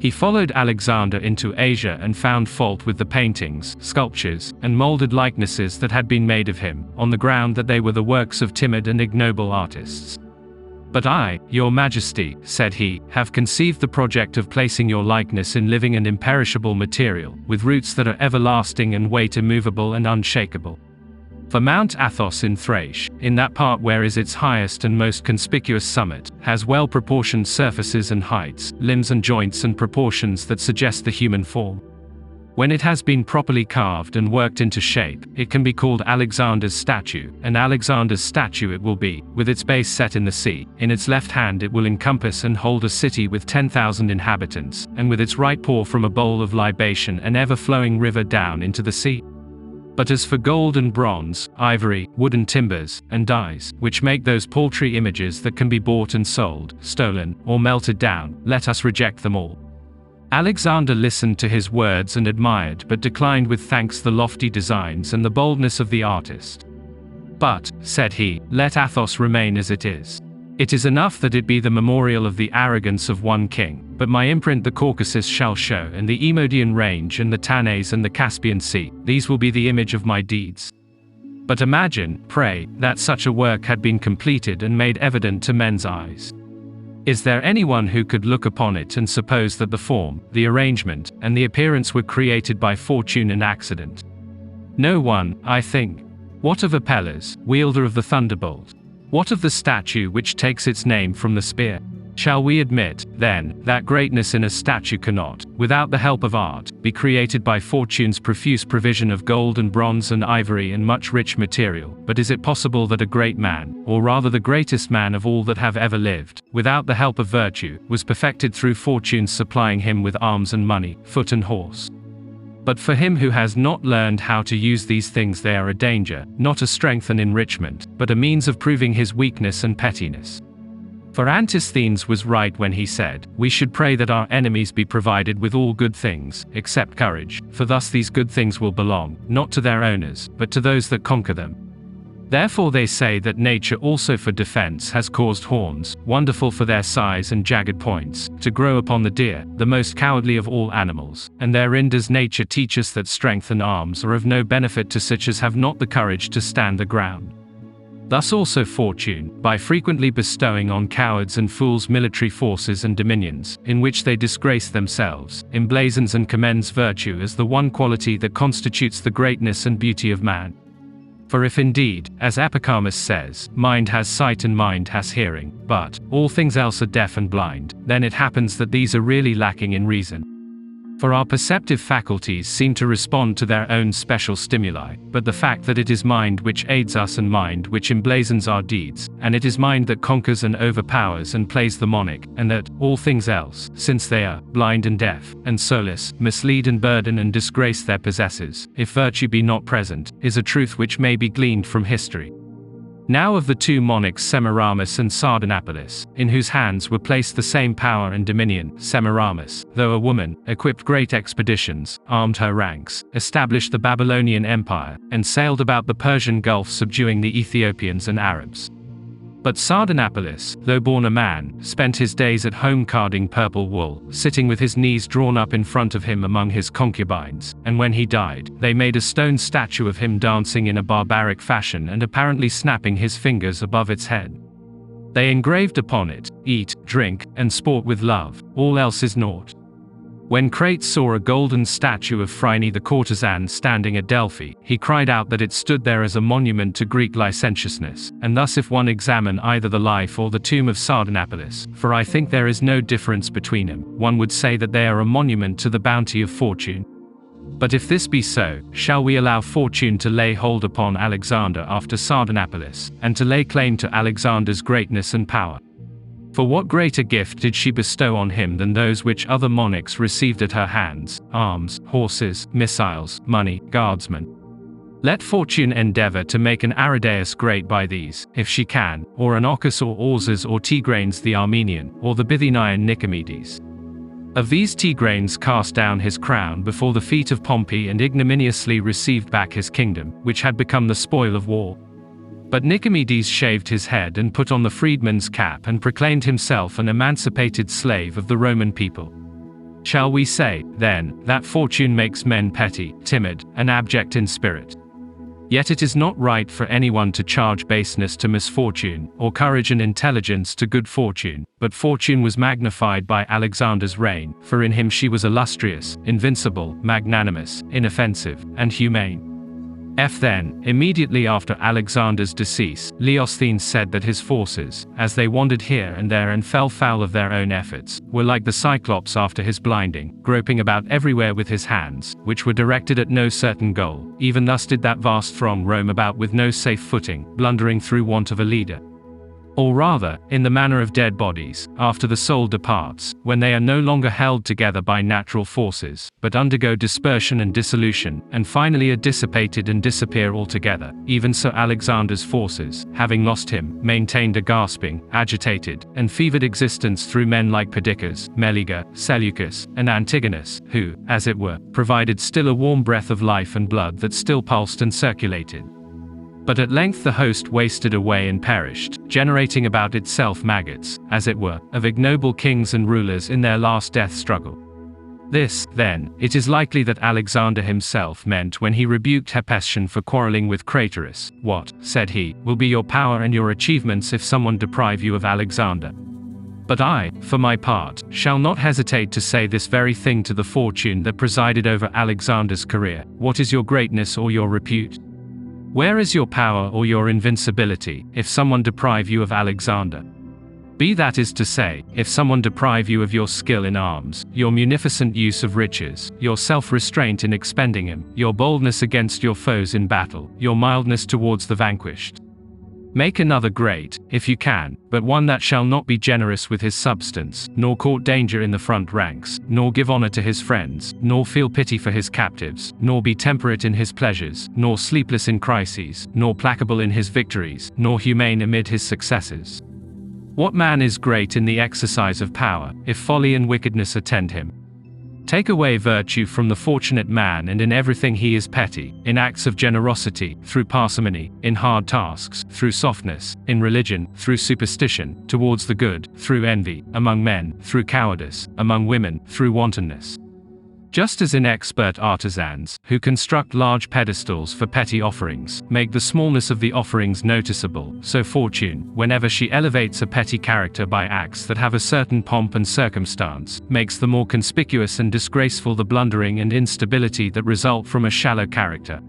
He followed Alexander into Asia and found fault with the paintings, sculptures, and molded likenesses that had been made of him, on the ground that they were the works of timid and ignoble artists. "But I, your majesty," said he, "have conceived the project of placing your likeness in living and imperishable material, with roots that are everlasting and weight immovable and unshakable. For Mount Athos in Thrace, in that part where is its highest and most conspicuous summit, has well-proportioned surfaces and heights, limbs and joints and proportions that suggest the human form. When it has been properly carved and worked into shape, it can be called Alexander's statue, and Alexander's statue it will be, with its base set in the sea. In its left hand it will encompass and hold a city with 10,000 inhabitants, and with its right pour from a bowl of libation an ever-flowing river down into the sea. But as for gold and bronze, ivory, wooden timbers, and dyes, which make those paltry images that can be bought and sold, stolen, or melted down, let us reject them all. Alexander listened to his words and admired but declined with thanks the lofty designs and the boldness of the artist. But, said he, let Athos remain as it is. It is enough that it be the memorial of the arrogance of one king, but my imprint the Caucasus shall show, and the Emodian range and the Tanais and the Caspian Sea, these will be the image of my deeds. But imagine, pray, that such a work had been completed and made evident to men's eyes. Is there anyone who could look upon it and suppose that the form, the arrangement, and the appearance were created by fortune and accident? No one, I think. What of Apelles, wielder of the thunderbolt? What of the statue which takes its name from the spear? Shall we admit, then, that greatness in a statue cannot, without the help of art, be created by fortune's profuse provision of gold and bronze and ivory and much rich material? But is it possible that a great man, or rather the greatest man of all that have ever lived, without the help of virtue, was perfected through fortune's supplying him with arms and money, foot and horse? But for him who has not learned how to use these things they are a danger, not a strength and enrichment, but a means of proving his weakness and pettiness. For Antisthenes was right when he said, we should pray that our enemies be provided with all good things, except courage, for thus these good things will belong, not to their owners, but to those that conquer them. Therefore they say that nature also for defense has caused horns, wonderful for their size and jagged points, to grow upon the deer, the most cowardly of all animals, and therein does nature teach us that strength and arms are of no benefit to such as have not the courage to stand the ground. Thus also fortune, by frequently bestowing on cowards and fools military forces and dominions, in which they disgrace themselves, emblazons and commends virtue as the one quality that constitutes the greatness and beauty of man. For if indeed, as Epicharmus says, mind has sight and mind has hearing, but all things else are deaf and blind, then it happens that these are really lacking in reason. For our perceptive faculties seem to respond to their own special stimuli, but the fact that it is mind which aids us and mind which emblazons our deeds, and it is mind that conquers and overpowers and plays the monarch, and that all things else, since they are blind and deaf, and soulless, mislead and burden and disgrace their possessors, if virtue be not present, is a truth which may be gleaned from history. Now of the two monarchs Semiramis and Sardanapalus, in whose hands were placed the same power and dominion, Semiramis, though a woman, equipped great expeditions, armed her ranks, established the Babylonian Empire, and sailed about the Persian Gulf subduing the Ethiopians and Arabs. But Sardanapalus, though born a man, spent his days at home carding purple wool, sitting with his knees drawn up in front of him among his concubines, and when he died, they made a stone statue of him dancing in a barbaric fashion and apparently snapping his fingers above its head. They engraved upon it, eat, drink, and sport with love, all else is naught. When Crates saw a golden statue of Phryne the courtesan standing at Delphi, he cried out that it stood there as a monument to Greek licentiousness, and thus if one examine either the life or the tomb of Sardanapalus, for I think there is no difference between them, one would say that they are a monument to the bounty of fortune. But if this be so, shall we allow fortune to lay hold upon Alexander after Sardanapalus, and to lay claim to Alexander's greatness and power? For what greater gift did she bestow on him than those which other monarchs received at her hands, arms, horses, missiles, money, guardsmen? Let fortune endeavor to make an Aridaeus great by these, if she can, or an Ochus or Orzas or Tigranes the Armenian, or the Bithynian Nicomedes. Of these Tigranes cast down his crown before the feet of Pompey and ignominiously received back his kingdom, which had become the spoil of war. But Nicomedes shaved his head and put on the freedman's cap and proclaimed himself an emancipated slave of the Roman people. Shall we say, then, that fortune makes men petty, timid, and abject in spirit? Yet it is not right for anyone to charge baseness to misfortune, or courage and intelligence to good fortune, but fortune was magnified by Alexander's reign, for in him she was illustrious, invincible, magnanimous, inoffensive, and humane. Then, immediately after Alexander's decease, Leosthenes said that his forces, as they wandered here and there and fell foul of their own efforts, were like the Cyclops after his blinding, groping about everywhere with his hands, which were directed at no certain goal. Even thus did that vast throng roam about with no safe footing, blundering through want of a leader. Or rather, in the manner of dead bodies, after the soul departs, when they are no longer held together by natural forces, but undergo dispersion and dissolution, and finally are dissipated and disappear altogether. Even so Alexander's forces, having lost him, maintained a gasping, agitated, and fevered existence through men like Perdiccas, Meleager, Seleucus, and Antigonus, who, as it were, provided still a warm breath of life and blood that still pulsed and circulated. But at length the host wasted away and perished, generating about itself maggots, as it were, of ignoble kings and rulers in their last death struggle. This, then, it is likely that Alexander himself meant when he rebuked Hephaestion for quarreling with Craterus. What, said he, will be your power and your achievements if someone deprive you of Alexander? But I, for my part, shall not hesitate to say this very thing to the fortune that presided over Alexander's career. What is your greatness or your repute? Where is your power or your invincibility, if someone deprive you of Alexander? Be that is to say, if someone deprive you of your skill in arms, your munificent use of riches, your self-restraint in expending them, your boldness against your foes in battle, your mildness towards the vanquished. Make another great, if you can, but one that shall not be generous with his substance, nor court danger in the front ranks, nor give honor to his friends, nor feel pity for his captives, nor be temperate in his pleasures, nor sleepless in crises, nor placable in his victories, nor humane amid his successes. What man is great in the exercise of power, if folly and wickedness attend him? Take away virtue from the fortunate man and in everything he is petty, in acts of generosity, through parsimony, in hard tasks, through softness, in religion, through superstition, towards the good, through envy, among men, through cowardice, among women, through wantonness. Just as inexpert artisans, who construct large pedestals for petty offerings, make the smallness of the offerings noticeable, so fortune, whenever she elevates a petty character by acts that have a certain pomp and circumstance, makes the more conspicuous and disgraceful the blundering and instability that result from a shallow character.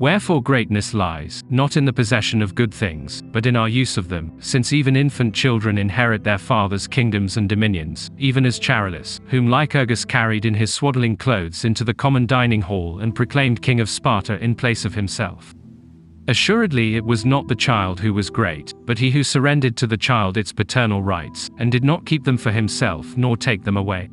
Wherefore greatness lies, not in the possession of good things, but in our use of them, since even infant children inherit their father's kingdoms and dominions, even as Charillus, whom Lycurgus carried in his swaddling clothes into the common dining hall and proclaimed king of Sparta in place of himself. Assuredly it was not the child who was great, but he who surrendered to the child its paternal rights, and did not keep them for himself nor take them away.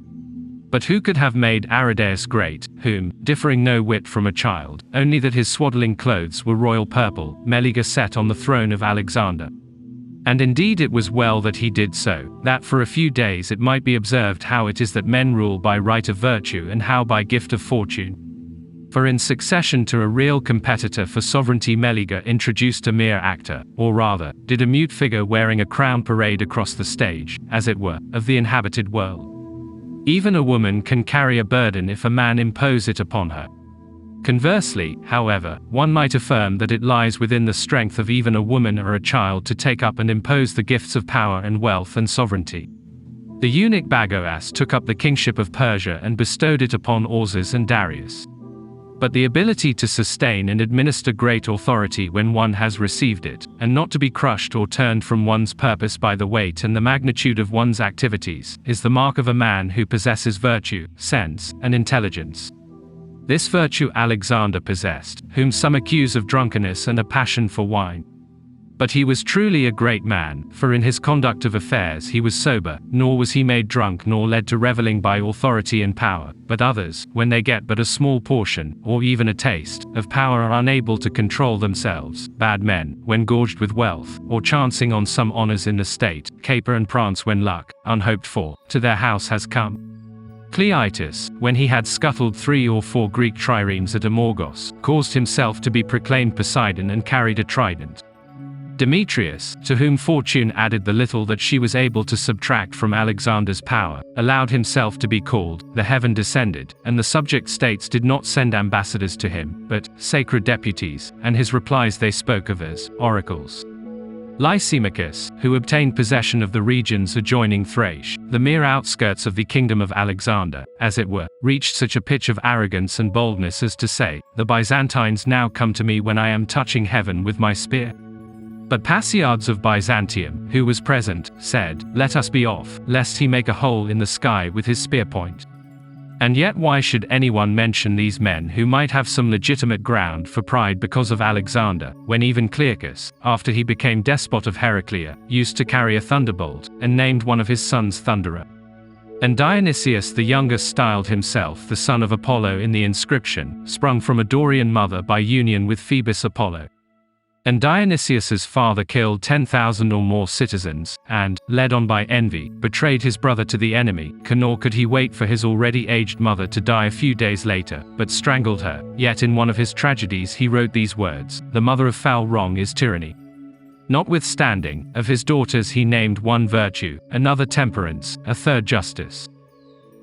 But who could have made Aridaeus great, whom, differing no whit from a child, only that his swaddling clothes were royal purple, Meleager set on the throne of Alexander? And indeed it was well that he did so, that for a few days it might be observed how it is that men rule by right of virtue and how by gift of fortune. For in succession to a real competitor for sovereignty Meleager introduced a mere actor, or rather, did a mute figure wearing a crown parade across the stage, as it were, of the inhabited world. Even a woman can carry a burden if a man impose it upon her. Conversely, however, one might affirm that it lies within the strength of even a woman or a child to take up and impose the gifts of power and wealth and sovereignty. The eunuch Bagoas took up the kingship of Persia and bestowed it upon Orzes and Darius. But the ability to sustain and administer great authority when one has received it, and not to be crushed or turned from one's purpose by the weight and the magnitude of one's activities, is the mark of a man who possesses virtue, sense, and intelligence. This virtue Alexander possessed, whom some accuse of drunkenness and a passion for wine. But he was truly a great man, for in his conduct of affairs he was sober, nor was he made drunk nor led to reveling by authority and power. But others, when they get but a small portion, or even a taste, of power are unable to control themselves. Bad men, when gorged with wealth, or chancing on some honors in the state, caper and prance when luck, unhoped for, to their house has come. Cleïtus, when he had scuttled 3 or 4 Greek triremes at Amorgos, caused himself to be proclaimed Poseidon and carried a trident. Demetrius, to whom fortune added the little that she was able to subtract from Alexander's power, allowed himself to be called the heaven descended, and the subject states did not send ambassadors to him, but sacred deputies, and his replies they spoke of as oracles. Lysimachus, who obtained possession of the regions adjoining Thrace, the mere outskirts of the kingdom of Alexander, as it were, reached such a pitch of arrogance and boldness as to say, "The Byzantines now come to me when I am touching heaven with my spear." But Pasiards of Byzantium, who was present, said, "Let us be off, lest he make a hole in the sky with his spear point." And yet why should anyone mention these men who might have some legitimate ground for pride because of Alexander, when even Clearchus, after he became despot of Heraclea, used to carry a thunderbolt, and named one of his sons Thunderer? And Dionysius the youngest styled himself the son of Apollo in the inscription, sprung from a Dorian mother by union with Phoebus Apollo. And Dionysius's father killed 10,000 or more citizens, and, led on by envy, betrayed his brother to the enemy, nor could he wait for his already aged mother to die a few days later, but strangled her. Yet in one of his tragedies he wrote these words, "The mother of foul wrong is tyranny." Notwithstanding, of his daughters he named one virtue, another temperance, a third justice.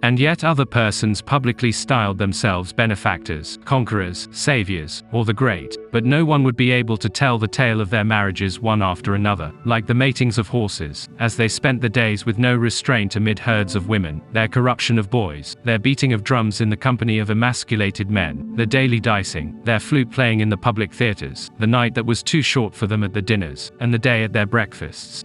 And yet other persons publicly styled themselves benefactors, conquerors, saviors, or the great, but no one would be able to tell the tale of their marriages one after another, like the matings of horses, as they spent the days with no restraint amid herds of women, their corruption of boys, their beating of drums in the company of emasculated men, their daily dicing, their flute playing in the public theatres, the night that was too short for them at the dinners, and the day at their breakfasts.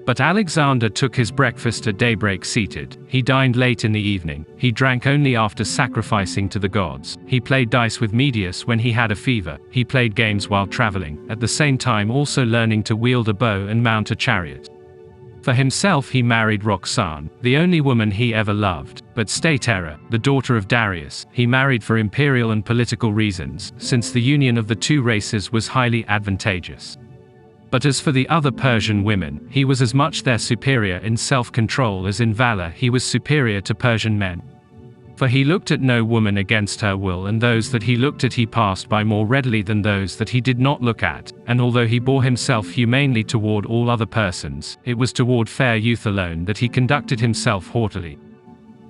But Alexander took his breakfast at daybreak seated, he dined late in the evening, he drank only after sacrificing to the gods, he played dice with Medius when he had a fever, he played games while traveling, at the same time also learning to wield a bow and mount a chariot. For himself he married Roxane, the only woman he ever loved, but Stateira, the daughter of Darius, he married for imperial and political reasons, since the union of the two races was highly advantageous. But as for the other Persian women, he was as much their superior in self-control as in valor he was superior to Persian men. For he looked at no woman against her will, and those that he looked at he passed by more readily than those that he did not look at, and although he bore himself humanely toward all other persons, it was toward fair youth alone that he conducted himself haughtily.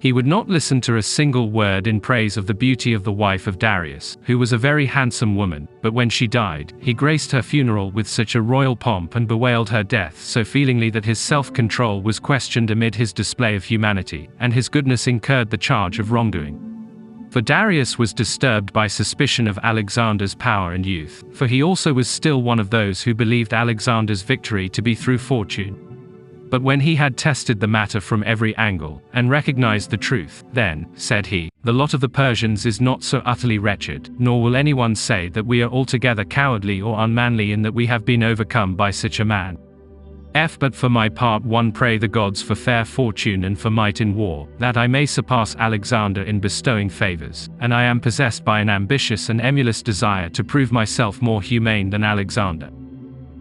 He would not listen to a single word in praise of the beauty of the wife of Darius, who was a very handsome woman, but when she died, he graced her funeral with such a royal pomp and bewailed her death so feelingly that his self-control was questioned amid his display of humanity, and his goodness incurred the charge of wrongdoing. For Darius was disturbed by suspicion of Alexander's power and youth, for he also was still one of those who believed Alexander's victory to be through fortune. But when he had tested the matter from every angle, and recognized the truth, then, said he, the lot of the Persians is not so utterly wretched, nor will anyone say that we are altogether cowardly or unmanly in that we have been overcome by such a man. But for my part one pray the gods for fair fortune and for might in war, that I may surpass Alexander in bestowing favors, and I am possessed by an ambitious and emulous desire to prove myself more humane than Alexander.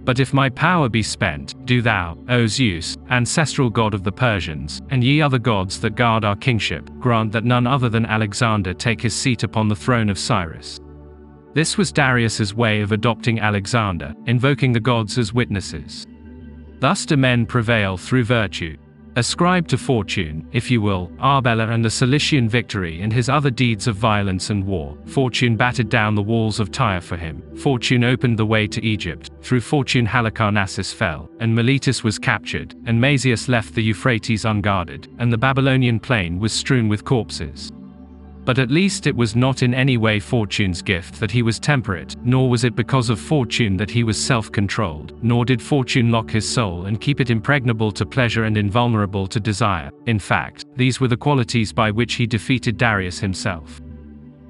But if my power be spent, do thou, O Zeus, ancestral god of the Persians, and ye other gods that guard our kingship, grant that none other than Alexander take his seat upon the throne of Cyrus. This was Darius's way of adopting Alexander, invoking the gods as witnesses. Thus do men prevail through virtue. Ascribe to fortune, if you will, Arbela and the Cilician victory and his other deeds of violence and war. Fortune battered down the walls of Tyre for him, fortune opened the way to Egypt, through fortune Halicarnassus fell, and Miletus was captured, and Masius left the Euphrates unguarded, and the Babylonian plain was strewn with corpses. But at least it was not in any way fortune's gift that he was temperate, nor was it because of fortune that he was self-controlled, nor did fortune lock his soul and keep it impregnable to pleasure and invulnerable to desire. In fact, these were the qualities by which he defeated Darius himself.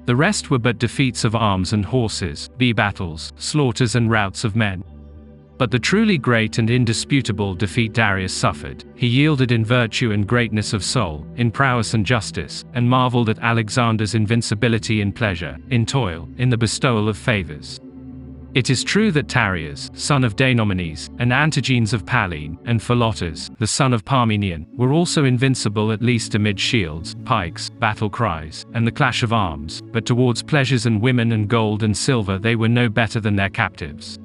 The rest were but defeats of arms and horses, battles, slaughters and routs of men. But the truly great and indisputable defeat Darius suffered, he yielded in virtue and greatness of soul, in prowess and justice, and marveled at Alexander's invincibility in pleasure, in toil, in the bestowal of favors. It is true that Tarius, son of Dainomenes, and Antigenes of Pallene, and Philotas, the son of Parmenion, were also invincible at least amid shields, pikes, battle cries, and the clash of arms, but towards pleasures and women and gold and silver they were no better than their captives.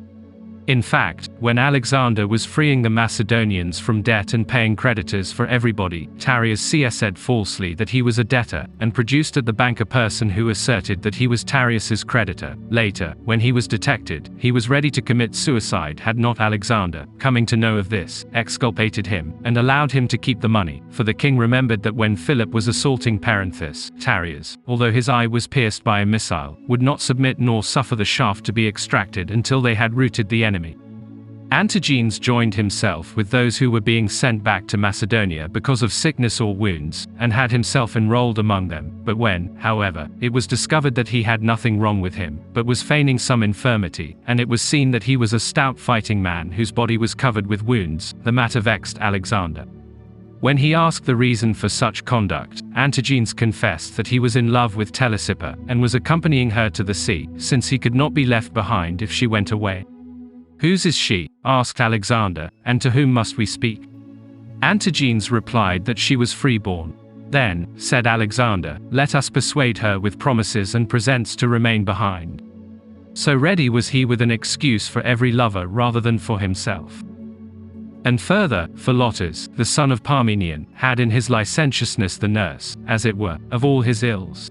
In fact, when Alexander was freeing the Macedonians from debt and paying creditors for everybody, Darius said falsely that he was a debtor, and produced at the bank a person who asserted that he was Darius's creditor. Later, when he was detected, he was ready to commit suicide had not Alexander, coming to know of this, exculpated him, and allowed him to keep the money, for the king remembered that when Philip was assaulting Darius, although his eye was pierced by a missile, would not submit nor suffer the shaft to be extracted until they had routed the enemy. Antigenes joined himself with those who were being sent back to Macedonia because of sickness or wounds, and had himself enrolled among them, but when, however, it was discovered that he had nothing wrong with him, but was feigning some infirmity, and it was seen that he was a stout fighting man whose body was covered with wounds, the matter vexed Alexander. When he asked the reason for such conduct, Antigenes confessed that he was in love with Telesippa, and was accompanying her to the sea, since he could not be left behind if she went away. "Whose is she?" asked Alexander, "and to whom must we speak?" Antigenes replied that she was freeborn. "Then," said Alexander, "let us persuade her with promises and presents to remain behind." So ready was he with an excuse for every lover rather than for himself. And further, Philotas, the son of Parmenion, had in his licentiousness the nurse, as it were, of all his ills.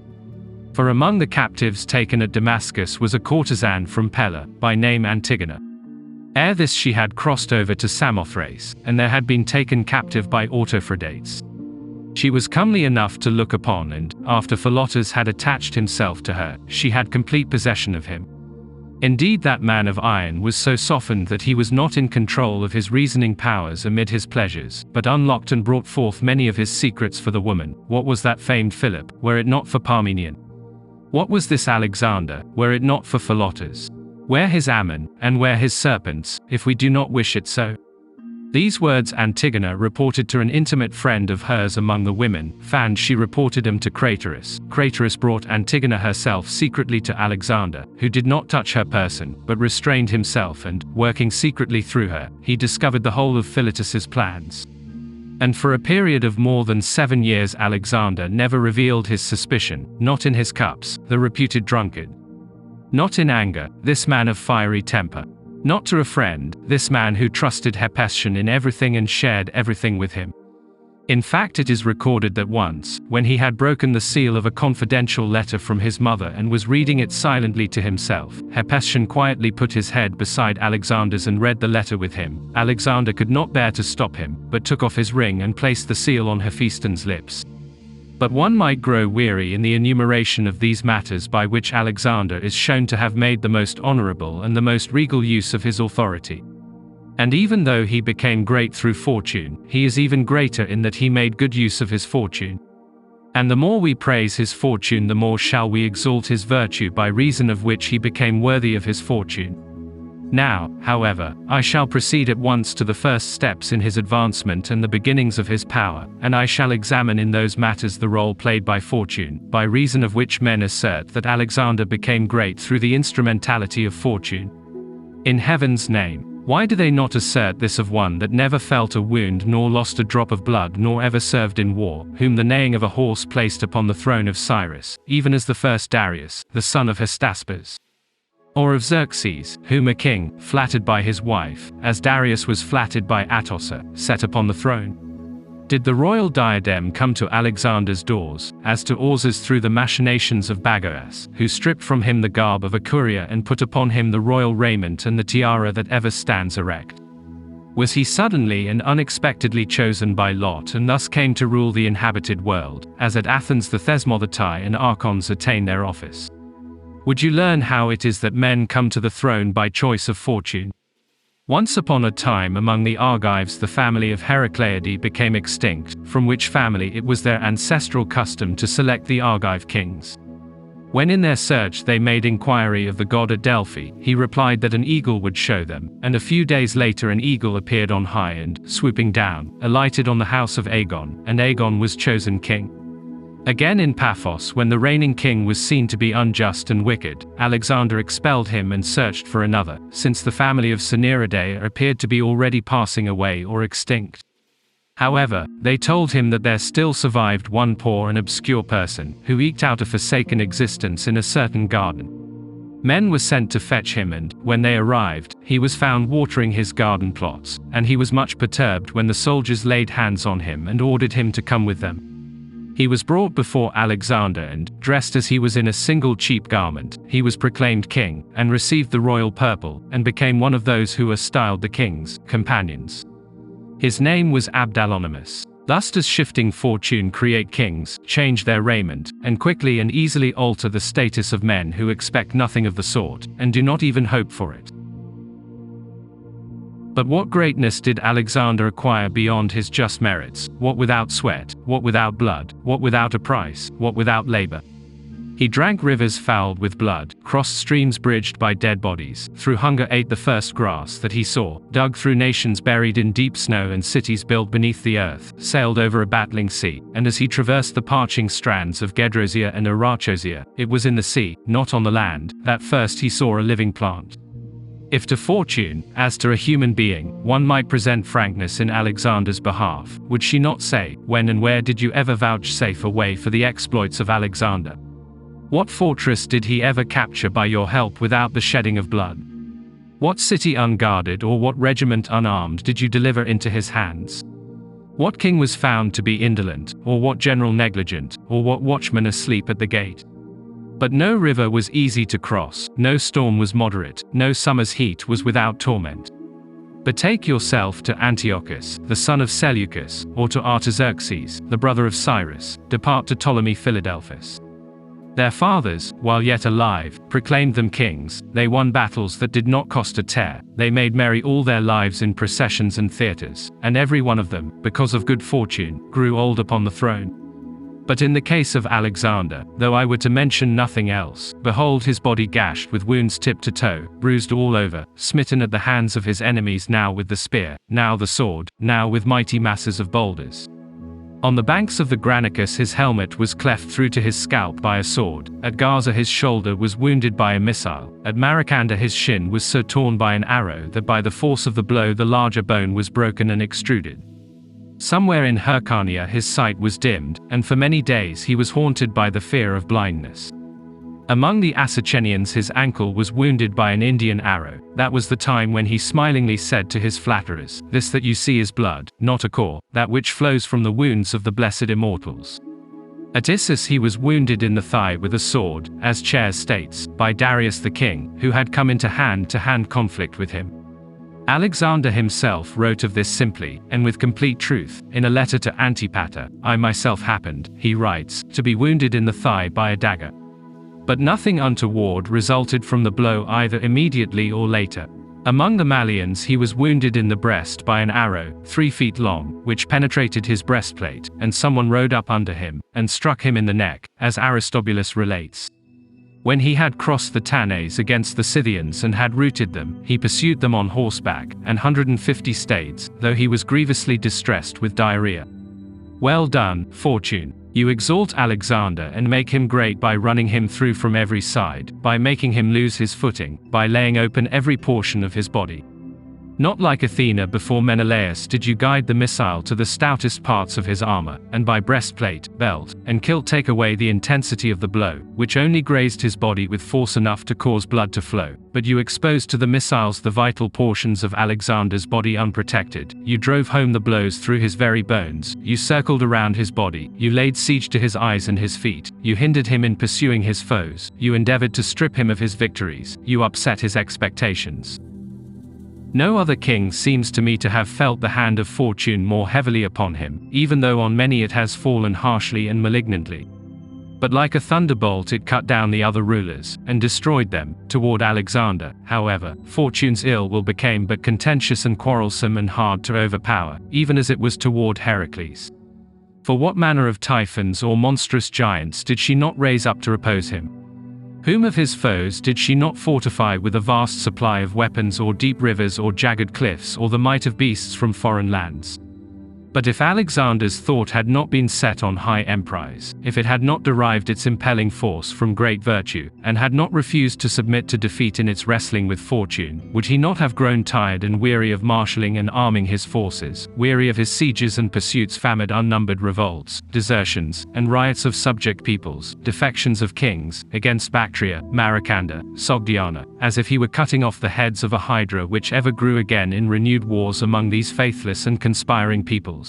For among the captives taken at Damascus was a courtesan from Pella, by name Antigona. Ere this she had crossed over to Samothrace, and there had been taken captive by Autophrodates. She was comely enough to look upon, and, after Philotas had attached himself to her, she had complete possession of him. Indeed, that man of iron was so softened that he was not in control of his reasoning powers amid his pleasures, but unlocked and brought forth many of his secrets for the woman. What was that famed Philip, were it not for Parmenion? What was this Alexander, were it not for Philotas? Where his Ammon, and where his serpents, if we do not wish it so? These words Antigona reported to an intimate friend of hers among the women, and she reported them to Craterus. Craterus brought Antigona herself secretly to Alexander, who did not touch her person, but restrained himself and, working secretly through her, he discovered the whole of Philotas's plans. And for a period of more than 7 years Alexander never revealed his suspicion, not in his cups, the reputed drunkard. Not in anger, this man of fiery temper. Not to a friend, this man who trusted Hephaestion in everything and shared everything with him. In fact, it is recorded that once, when he had broken the seal of a confidential letter from his mother and was reading it silently to himself, Hephaestion quietly put his head beside Alexander's and read the letter with him. Alexander could not bear to stop him, but took off his ring and placed the seal on Hephaestion's lips. But one might grow weary in the enumeration of these matters by which Alexander is shown to have made the most honorable and the most regal use of his authority. And even though he became great through fortune, he is even greater in that he made good use of his fortune. And the more we praise his fortune, the more shall we exalt his virtue, by reason of which he became worthy of his fortune. Now, however, I shall proceed at once to the first steps in his advancement and the beginnings of his power, and I shall examine in those matters the role played by fortune, by reason of which men assert that Alexander became great through the instrumentality of fortune. In heaven's name, why do they not assert this of one that never felt a wound nor lost a drop of blood nor ever served in war, whom the neighing of a horse placed upon the throne of Cyrus, even as the first Darius, the son of Hystaspes? Or of Xerxes, whom a king, flattered by his wife, as Darius was flattered by Atossa, set upon the throne? Did the royal diadem come to Alexander's doors, as to Orza's through the machinations of Bagoas, who stripped from him the garb of a courier and put upon him the royal raiment and the tiara that ever stands erect? Was he suddenly and unexpectedly chosen by lot and thus came to rule the inhabited world, as at Athens the Thesmothetai and Archons attain their office? Would you learn how it is that men come to the throne by choice of fortune? Once upon a time among the Argives the family of Heracleidae became extinct, from which family it was their ancestral custom to select the Argive kings. When in their search they made inquiry of the god at Delphi, he replied that an eagle would show them, and a few days later an eagle appeared on high and, swooping down, alighted on the house of Aegon, and Aegon was chosen king. Again in Paphos, when the reigning king was seen to be unjust and wicked, Alexander expelled him and searched for another, since the family of Cineridae appeared to be already passing away or extinct. However, they told him that there still survived one poor and obscure person, who eked out a forsaken existence in a certain garden. Men were sent to fetch him, and, when they arrived, he was found watering his garden plots, and he was much perturbed when the soldiers laid hands on him and ordered him to come with them. He was brought before Alexander and, dressed as he was in a single cheap garment, he was proclaimed king, and received the royal purple, and became one of those who are styled the king's companions. His name was Abdalonymus. Thus does shifting fortune create kings, change their raiment, and quickly and easily alter the status of men who expect nothing of the sort, and do not even hope for it. But what greatness did Alexander acquire beyond his just merits, what without sweat, what without blood, what without a price, what without labor? He drank rivers fouled with blood, crossed streams bridged by dead bodies, through hunger ate the first grass that he saw, dug through nations buried in deep snow and cities built beneath the earth, sailed over a battling sea, and as he traversed the parching strands of Gedrosia and Arachosia, it was in the sea, not on the land, that first he saw a living plant. If to fortune, as to a human being, one might present frankness in Alexander's behalf, would she not say, when and where did you ever vouchsafe a way for the exploits of Alexander? What fortress did he ever capture by your help without the shedding of blood? What city unguarded or what regiment unarmed did you deliver into his hands? What king was found to be indolent, or what general negligent, or what watchman asleep at the gate? But no river was easy to cross, no storm was moderate, no summer's heat was without torment. Betake yourself to Antiochus, the son of Seleucus, or to Artaxerxes, the brother of Cyrus, depart to Ptolemy Philadelphus. Their fathers, while yet alive, proclaimed them kings, they won battles that did not cost a tear, they made merry all their lives in processions and theatres, and every one of them, because of good fortune, grew old upon the throne. But in the case of Alexander, though I were to mention nothing else, behold his body gashed with wounds tip to toe, bruised all over, smitten at the hands of his enemies, now with the spear, now the sword, now with mighty masses of boulders. On the banks of the Granicus his helmet was cleft through to his scalp by a sword, at Gaza his shoulder was wounded by a missile, at Maracanda his shin was so torn by an arrow that by the force of the blow the larger bone was broken and extruded. Somewhere in Hyrcania his sight was dimmed, and for many days he was haunted by the fear of blindness. Among the Assychenians his ankle was wounded by an Indian arrow, that was the time when he smilingly said to his flatterers, "This that you see is blood, not a core, that which flows from the wounds of the blessed immortals." At Issus he was wounded in the thigh with a sword, as Chares states, by Darius the king, who had come into hand-to-hand conflict with him. Alexander himself wrote of this simply, and with complete truth, in a letter to Antipater. I myself happened, he writes, to be wounded in the thigh by a dagger. But nothing untoward resulted from the blow either immediately or later. Among the Malians he was wounded in the breast by an arrow, 3 feet long, which penetrated his breastplate, and someone rode up under him, and struck him in the neck, as Aristobulus relates. When he had crossed the Tanais against the Scythians and had routed them, he pursued them on horseback, and 150 stades, though he was grievously distressed with diarrhea. Well done, Fortune! You exalt Alexander and make him great by running him through from every side, by making him lose his footing, by laying open every portion of his body. Not like Athena before Menelaus did you guide the missile to the stoutest parts of his armor, and by breastplate, belt, and kilt take away the intensity of the blow, which only grazed his body with force enough to cause blood to flow, but you exposed to the missiles the vital portions of Alexander's body unprotected, you drove home the blows through his very bones, you circled around his body, you laid siege to his eyes and his feet, you hindered him in pursuing his foes, you endeavored to strip him of his victories, you upset his expectations. No other king seems to me to have felt the hand of fortune more heavily upon him, even though on many it has fallen harshly and malignantly. But like a thunderbolt it cut down the other rulers, and destroyed them. Toward Alexander, however, fortune's ill will became but contentious and quarrelsome and hard to overpower, even as it was toward Heracles. For what manner of Typhons or monstrous giants did she not raise up to repose him? Whom of his foes did she not fortify with a vast supply of weapons or deep rivers or jagged cliffs or the might of beasts from foreign lands? But if Alexander's thought had not been set on high emprise, if it had not derived its impelling force from great virtue, and had not refused to submit to defeat in its wrestling with fortune, would he not have grown tired and weary of marshalling and arming his forces, weary of his sieges and pursuits, famid unnumbered revolts, desertions, and riots of subject peoples, defections of kings, against Bactria, Maracanda, Sogdiana, as if he were cutting off the heads of a hydra which ever grew again in renewed wars among these faithless and conspiring peoples?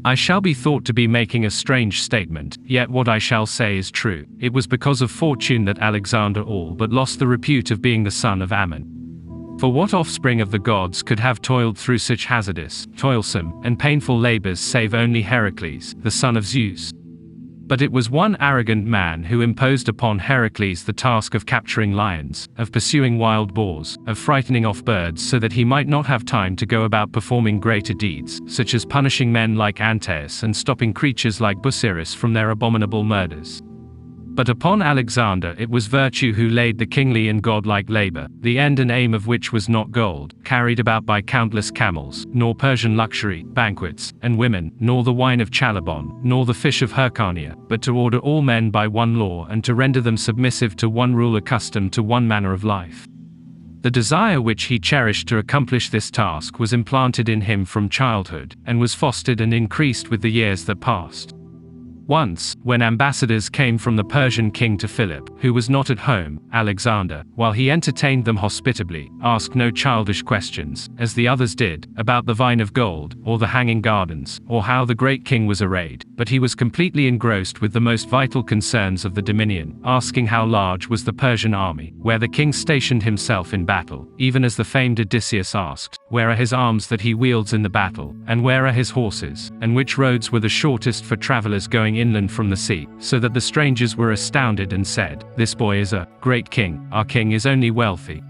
I shall be thought to be making a strange statement, yet what I shall say is true. It was because of fortune that Alexander all but lost the repute of being the son of Ammon. For what offspring of the gods could have toiled through such hazardous, toilsome, and painful labors save only Heracles, the son of Zeus? But it was one arrogant man who imposed upon Heracles the task of capturing lions, of pursuing wild boars, of frightening off birds so that he might not have time to go about performing greater deeds, such as punishing men like Antaeus and stopping creatures like Busiris from their abominable murders. But upon Alexander it was virtue who laid the kingly and godlike labor, the end and aim of which was not gold, carried about by countless camels, nor Persian luxury, banquets, and women, nor the wine of Chalybon, nor the fish of Hyrcania, but to order all men by one law and to render them submissive to one rule, accustomed to one manner of life. The desire which he cherished to accomplish this task was implanted in him from childhood, and was fostered and increased with the years that passed. Once, when ambassadors came from the Persian king to Philip, who was not at home, Alexander, while he entertained them hospitably, asked no childish questions, as the others did, about the vine of gold, or the hanging gardens, or how the great king was arrayed, but he was completely engrossed with the most vital concerns of the dominion, asking how large was the Persian army, where the king stationed himself in battle, even as the famed Odysseus asked, where are his arms that he wields in the battle, and where are his horses, and which roads were the shortest for travelers going inland from the sea, so that the strangers were astounded and said, "This boy is a great king, our king is only wealthy."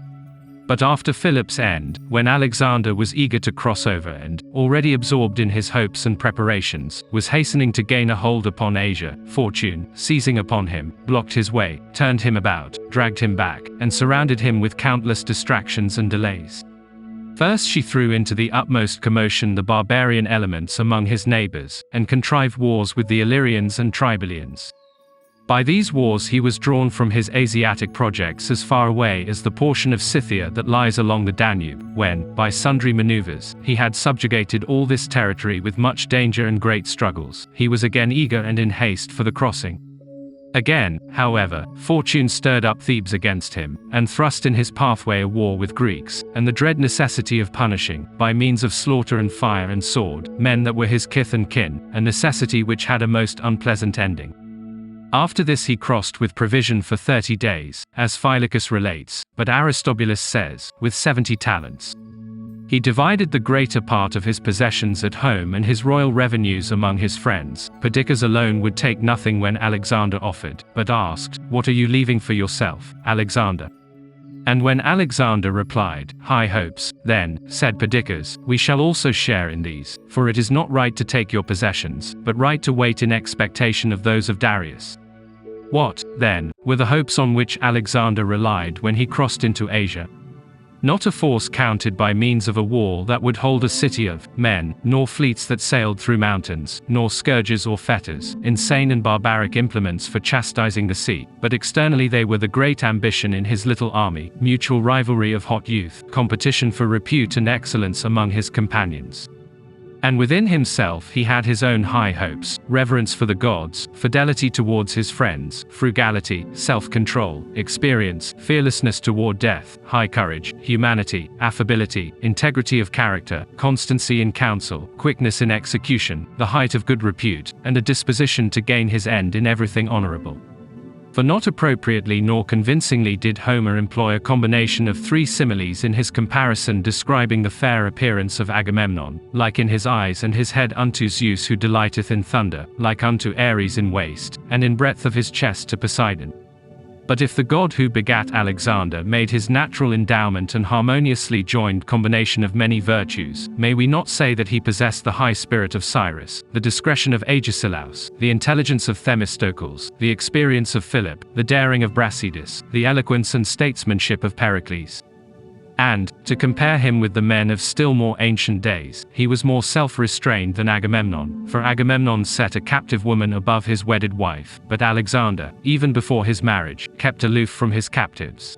But after Philip's end, when Alexander was eager to cross over and, already absorbed in his hopes and preparations, was hastening to gain a hold upon Asia, fortune, seizing upon him, blocked his way, turned him about, dragged him back, and surrounded him with countless distractions and delays. First she threw into the utmost commotion the barbarian elements among his neighbors, and contrived wars with the Illyrians and Triballians. By these wars he was drawn from his Asiatic projects as far away as the portion of Scythia that lies along the Danube, when, by sundry maneuvers, he had subjugated all this territory with much danger and great struggles, he was again eager and in haste for the crossing. Again, however, fortune stirred up Thebes against him, and thrust in his pathway a war with Greeks, and the dread necessity of punishing, by means of slaughter and fire and sword, men that were his kith and kin, a necessity which had a most unpleasant ending. After this he crossed with provision for 30 days, as Philocus relates, but Aristobulus says, with 70 talents. He divided the greater part of his possessions at home and his royal revenues among his friends. Perdiccas alone would take nothing when Alexander offered, but asked, "What are you leaving for yourself, Alexander?" And when Alexander replied, "High hopes," then, said Perdiccas, "We shall also share in these, for it is not right to take your possessions, but right to wait in expectation of those of Darius." What, then, were the hopes on which Alexander relied when he crossed into Asia? Not a force counted by means of a wall that would hold a city of men, nor fleets that sailed through mountains, nor scourges or fetters, insane and barbaric implements for chastising the sea, but externally they were the great ambition in his little army, mutual rivalry of hot youth, competition for repute and excellence among his companions. And within himself he had his own high hopes, reverence for the gods, fidelity towards his friends, frugality, self-control, experience, fearlessness toward death, high courage, humanity, affability, integrity of character, constancy in counsel, quickness in execution, the height of good repute, and a disposition to gain his end in everything honorable. For not appropriately nor convincingly did Homer employ a combination of three similes in his comparison describing the fair appearance of Agamemnon, like in his eyes and his head unto Zeus who delighteth in thunder, like unto Ares in waist, and in breadth of his chest to Poseidon. But if the god who begat Alexander made his natural endowment an harmoniously joined combination of many virtues, may we not say that he possessed the high spirit of Cyrus, the discretion of Agesilaus, the intelligence of Themistocles, the experience of Philip, the daring of Brasidas, the eloquence and statesmanship of Pericles? And, to compare him with the men of still more ancient days, he was more self-restrained than Agamemnon, for Agamemnon set a captive woman above his wedded wife, but Alexander, even before his marriage, kept aloof from his captives.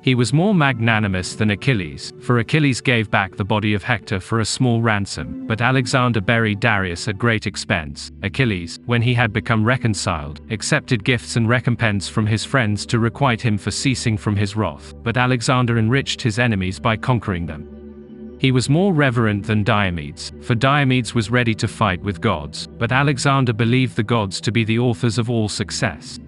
He was more magnanimous than Achilles, for Achilles gave back the body of Hector for a small ransom, but Alexander buried Darius at great expense. Achilles, when he had become reconciled, accepted gifts and recompense from his friends to requite him for ceasing from his wrath, but Alexander enriched his enemies by conquering them. He was more reverent than Diomedes, for Diomedes was ready to fight with gods, but Alexander believed the gods to be the authors of all success.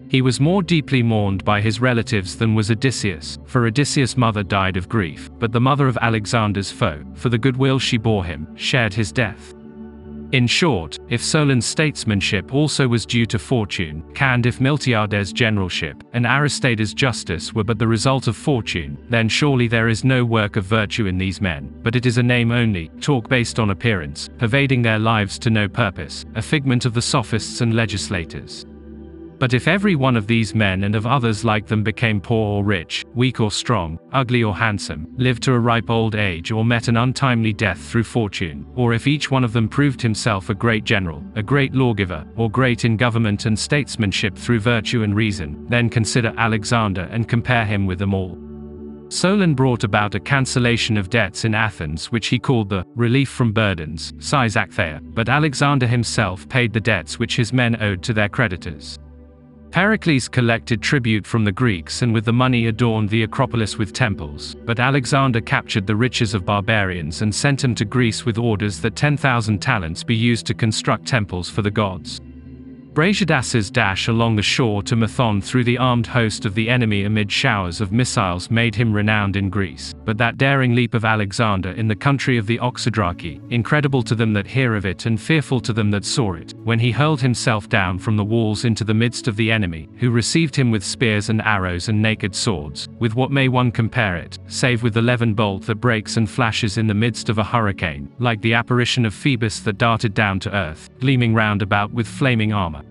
He was more deeply mourned by his relatives than was Odysseus, for Odysseus' mother died of grief, but the mother of Alexander's foe, for the goodwill she bore him, shared his death. In short, if Solon's statesmanship also was due to fortune, and if Miltiades' generalship, and Aristides' justice were but the result of fortune, then surely there is no work of virtue in these men, but it is a name only, talk based on appearance, pervading their lives to no purpose, a figment of the sophists and legislators. But if every one of these men and of others like them became poor or rich, weak or strong, ugly or handsome, lived to a ripe old age or met an untimely death through fortune, or if each one of them proved himself a great general, a great lawgiver, or great in government and statesmanship through virtue and reason, then consider Alexander and compare him with them all. Solon brought about a cancellation of debts in Athens which he called the relief from burdens, Sisaktheia, but Alexander himself paid the debts which his men owed to their creditors. Pericles collected tribute from the Greeks and with the money adorned the Acropolis with temples, but Alexander captured the riches of barbarians and sent them to Greece with orders that 10,000 talents be used to construct temples for the gods. Brasidas' dash along the shore to Methon through the armed host of the enemy amid showers of missiles made him renowned in Greece, but that daring leap of Alexander in the country of the Oxydraci, incredible to them that hear of it and fearful to them that saw it, when he hurled himself down from the walls into the midst of the enemy, who received him with spears and arrows and naked swords, with what may one compare it, save with the levin bolt that breaks and flashes in the midst of a hurricane, like the apparition of Phoebus that darted down to earth, gleaming round about with flaming armor.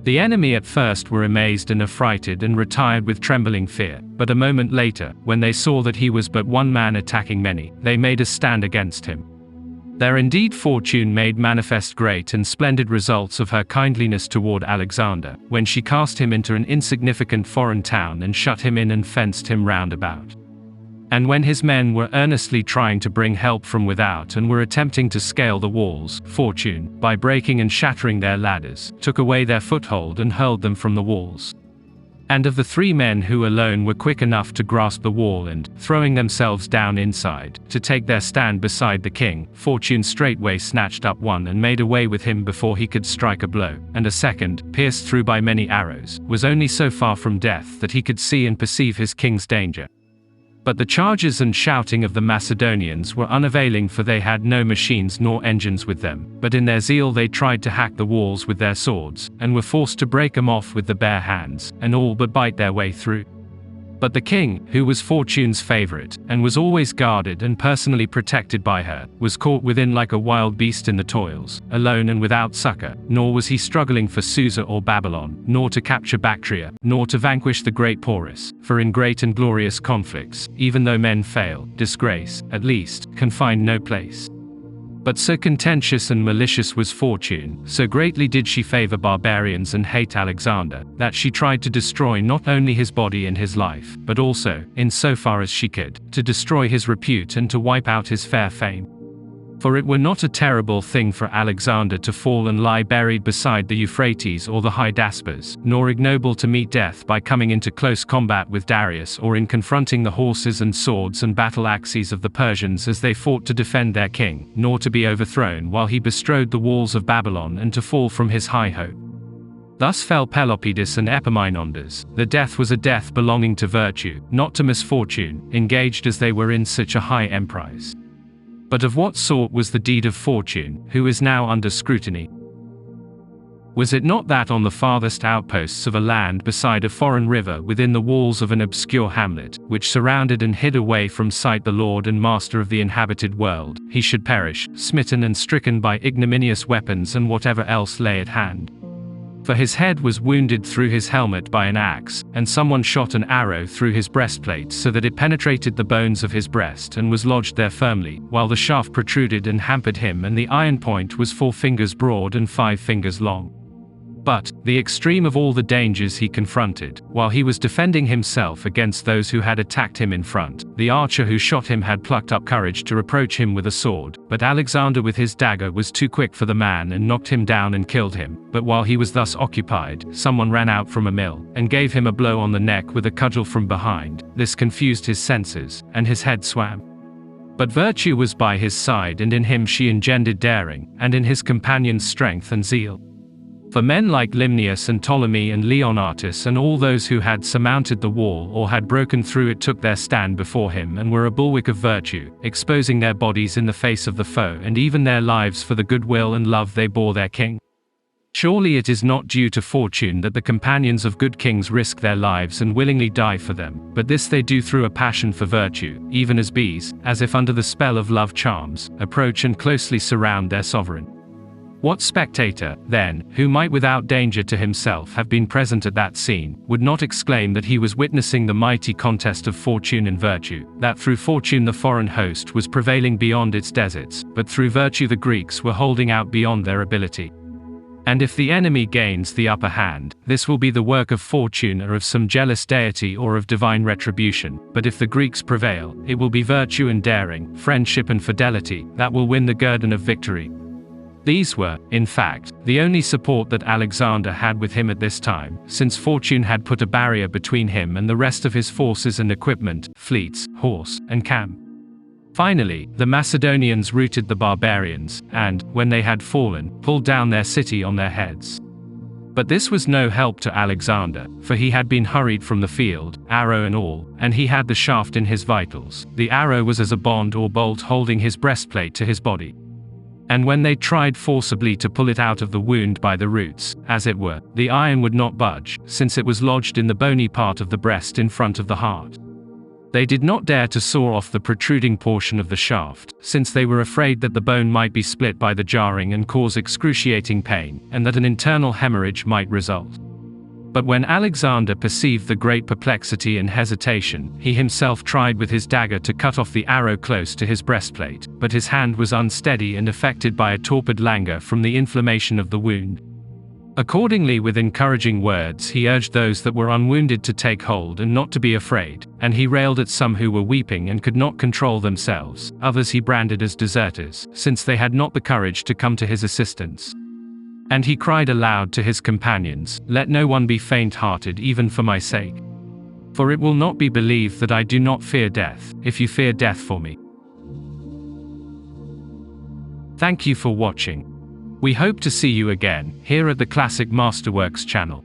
The enemy at first were amazed and affrighted and retired with trembling fear, but a moment later, when they saw that he was but one man attacking many, they made a stand against him. There indeed fortune made manifest great and splendid results of her kindliness toward Alexander, when she cast him into an insignificant foreign town and shut him in and fenced him round about. And when his men were earnestly trying to bring help from without and were attempting to scale the walls, fortune, by breaking and shattering their ladders, took away their foothold and hurled them from the walls. And of the 3 men who alone were quick enough to grasp the wall and, throwing themselves down inside, to take their stand beside the king, fortune straightway snatched up one and made away with him before he could strike a blow, and a second, pierced through by many arrows, was only so far from death that he could see and perceive his king's danger. But the charges and shouting of the Macedonians were unavailing, for they had no machines nor engines with them, but in their zeal they tried to hack the walls with their swords, and were forced to break them off with the bare hands, and all but bite their way through. But the king, who was Fortune's favorite, and was always guarded and personally protected by her, was caught within like a wild beast in the toils, alone and without succor, nor was he struggling for Susa or Babylon, nor to capture Bactria, nor to vanquish the great Porus, for in great and glorious conflicts, even though men fail, disgrace, at least, can find no place. But so contentious and malicious was fortune, so greatly did she favor barbarians and hate Alexander, that she tried to destroy not only his body and his life, but also, in so far as she could, to destroy his repute and to wipe out his fair fame. For it were not a terrible thing for Alexander to fall and lie buried beside the Euphrates or the Hydaspes, nor ignoble to meet death by coming into close combat with Darius or in confronting the horses and swords and battle axes of the Persians as they fought to defend their king, nor to be overthrown while he bestrode the walls of Babylon and to fall from his high hope. Thus fell Pelopidas and Epaminondas. The death was a death belonging to virtue, not to misfortune, engaged as they were in such a high emprise. But of what sort was the deed of fortune, who is now under scrutiny? Was it not that on the farthest outposts of a land beside a foreign river within the walls of an obscure hamlet, which surrounded and hid away from sight the lord and master of the inhabited world, he should perish, smitten and stricken by ignominious weapons and whatever else lay at hand? For his head was wounded through his helmet by an axe, and someone shot an arrow through his breastplate so that it penetrated the bones of his breast and was lodged there firmly, while the shaft protruded and hampered him, and the iron point was 4 fingers broad and 5 fingers long. But, the extreme of all the dangers he confronted, while he was defending himself against those who had attacked him in front, the archer who shot him had plucked up courage to reproach him with a sword, but Alexander with his dagger was too quick for the man and knocked him down and killed him. But while he was thus occupied, someone ran out from a mill, and gave him a blow on the neck with a cudgel from behind. This confused his senses, and his head swam. But virtue was by his side, and in him she engendered daring, and in his companions strength and zeal. For men like Limnius and Ptolemy and Leonatus and all those who had surmounted the wall or had broken through it took their stand before him and were a bulwark of virtue, exposing their bodies in the face of the foe and even their lives for the goodwill and love they bore their king. Surely it is not due to fortune that the companions of good kings risk their lives and willingly die for them, but this they do through a passion for virtue, even as bees, as if under the spell of love charms, approach and closely surround their sovereign. What spectator, then, who might without danger to himself have been present at that scene, would not exclaim that he was witnessing the mighty contest of fortune and virtue, that through fortune the foreign host was prevailing beyond its deserts, but through virtue the Greeks were holding out beyond their ability. And if the enemy gains the upper hand, this will be the work of fortune or of some jealous deity or of divine retribution, but if the Greeks prevail, it will be virtue and daring, friendship and fidelity, that will win the guerdon of victory. These were, in fact, the only support that Alexander had with him at this time, since fortune had put a barrier between him and the rest of his forces and equipment, fleets, horse, and camp. Finally, the Macedonians routed the barbarians, and, when they had fallen, pulled down their city on their heads. But this was no help to Alexander, for he had been hurried from the field, arrow and all, and he had the shaft in his vitals. The arrow was as a bond or bolt holding his breastplate to his body. And when they tried forcibly to pull it out of the wound by the roots, as it were, the iron would not budge, since it was lodged in the bony part of the breast in front of the heart. They did not dare to saw off the protruding portion of the shaft, since they were afraid that the bone might be split by the jarring and cause excruciating pain, and that an internal hemorrhage might result. But when Alexander perceived the great perplexity and hesitation, he himself tried with his dagger to cut off the arrow close to his breastplate, but his hand was unsteady and affected by a torpid languor from the inflammation of the wound. Accordingly, with encouraging words he urged those that were unwounded to take hold and not to be afraid, and he railed at some who were weeping and could not control themselves. Others he branded as deserters, since they had not the courage to come to his assistance. And he cried aloud to his companions, "Let no one be faint-hearted even for my sake. For it will not be believed that I do not fear death, if you fear death for me." Thank you for watching. We hope to see you again, here at the Classic Masterworks channel.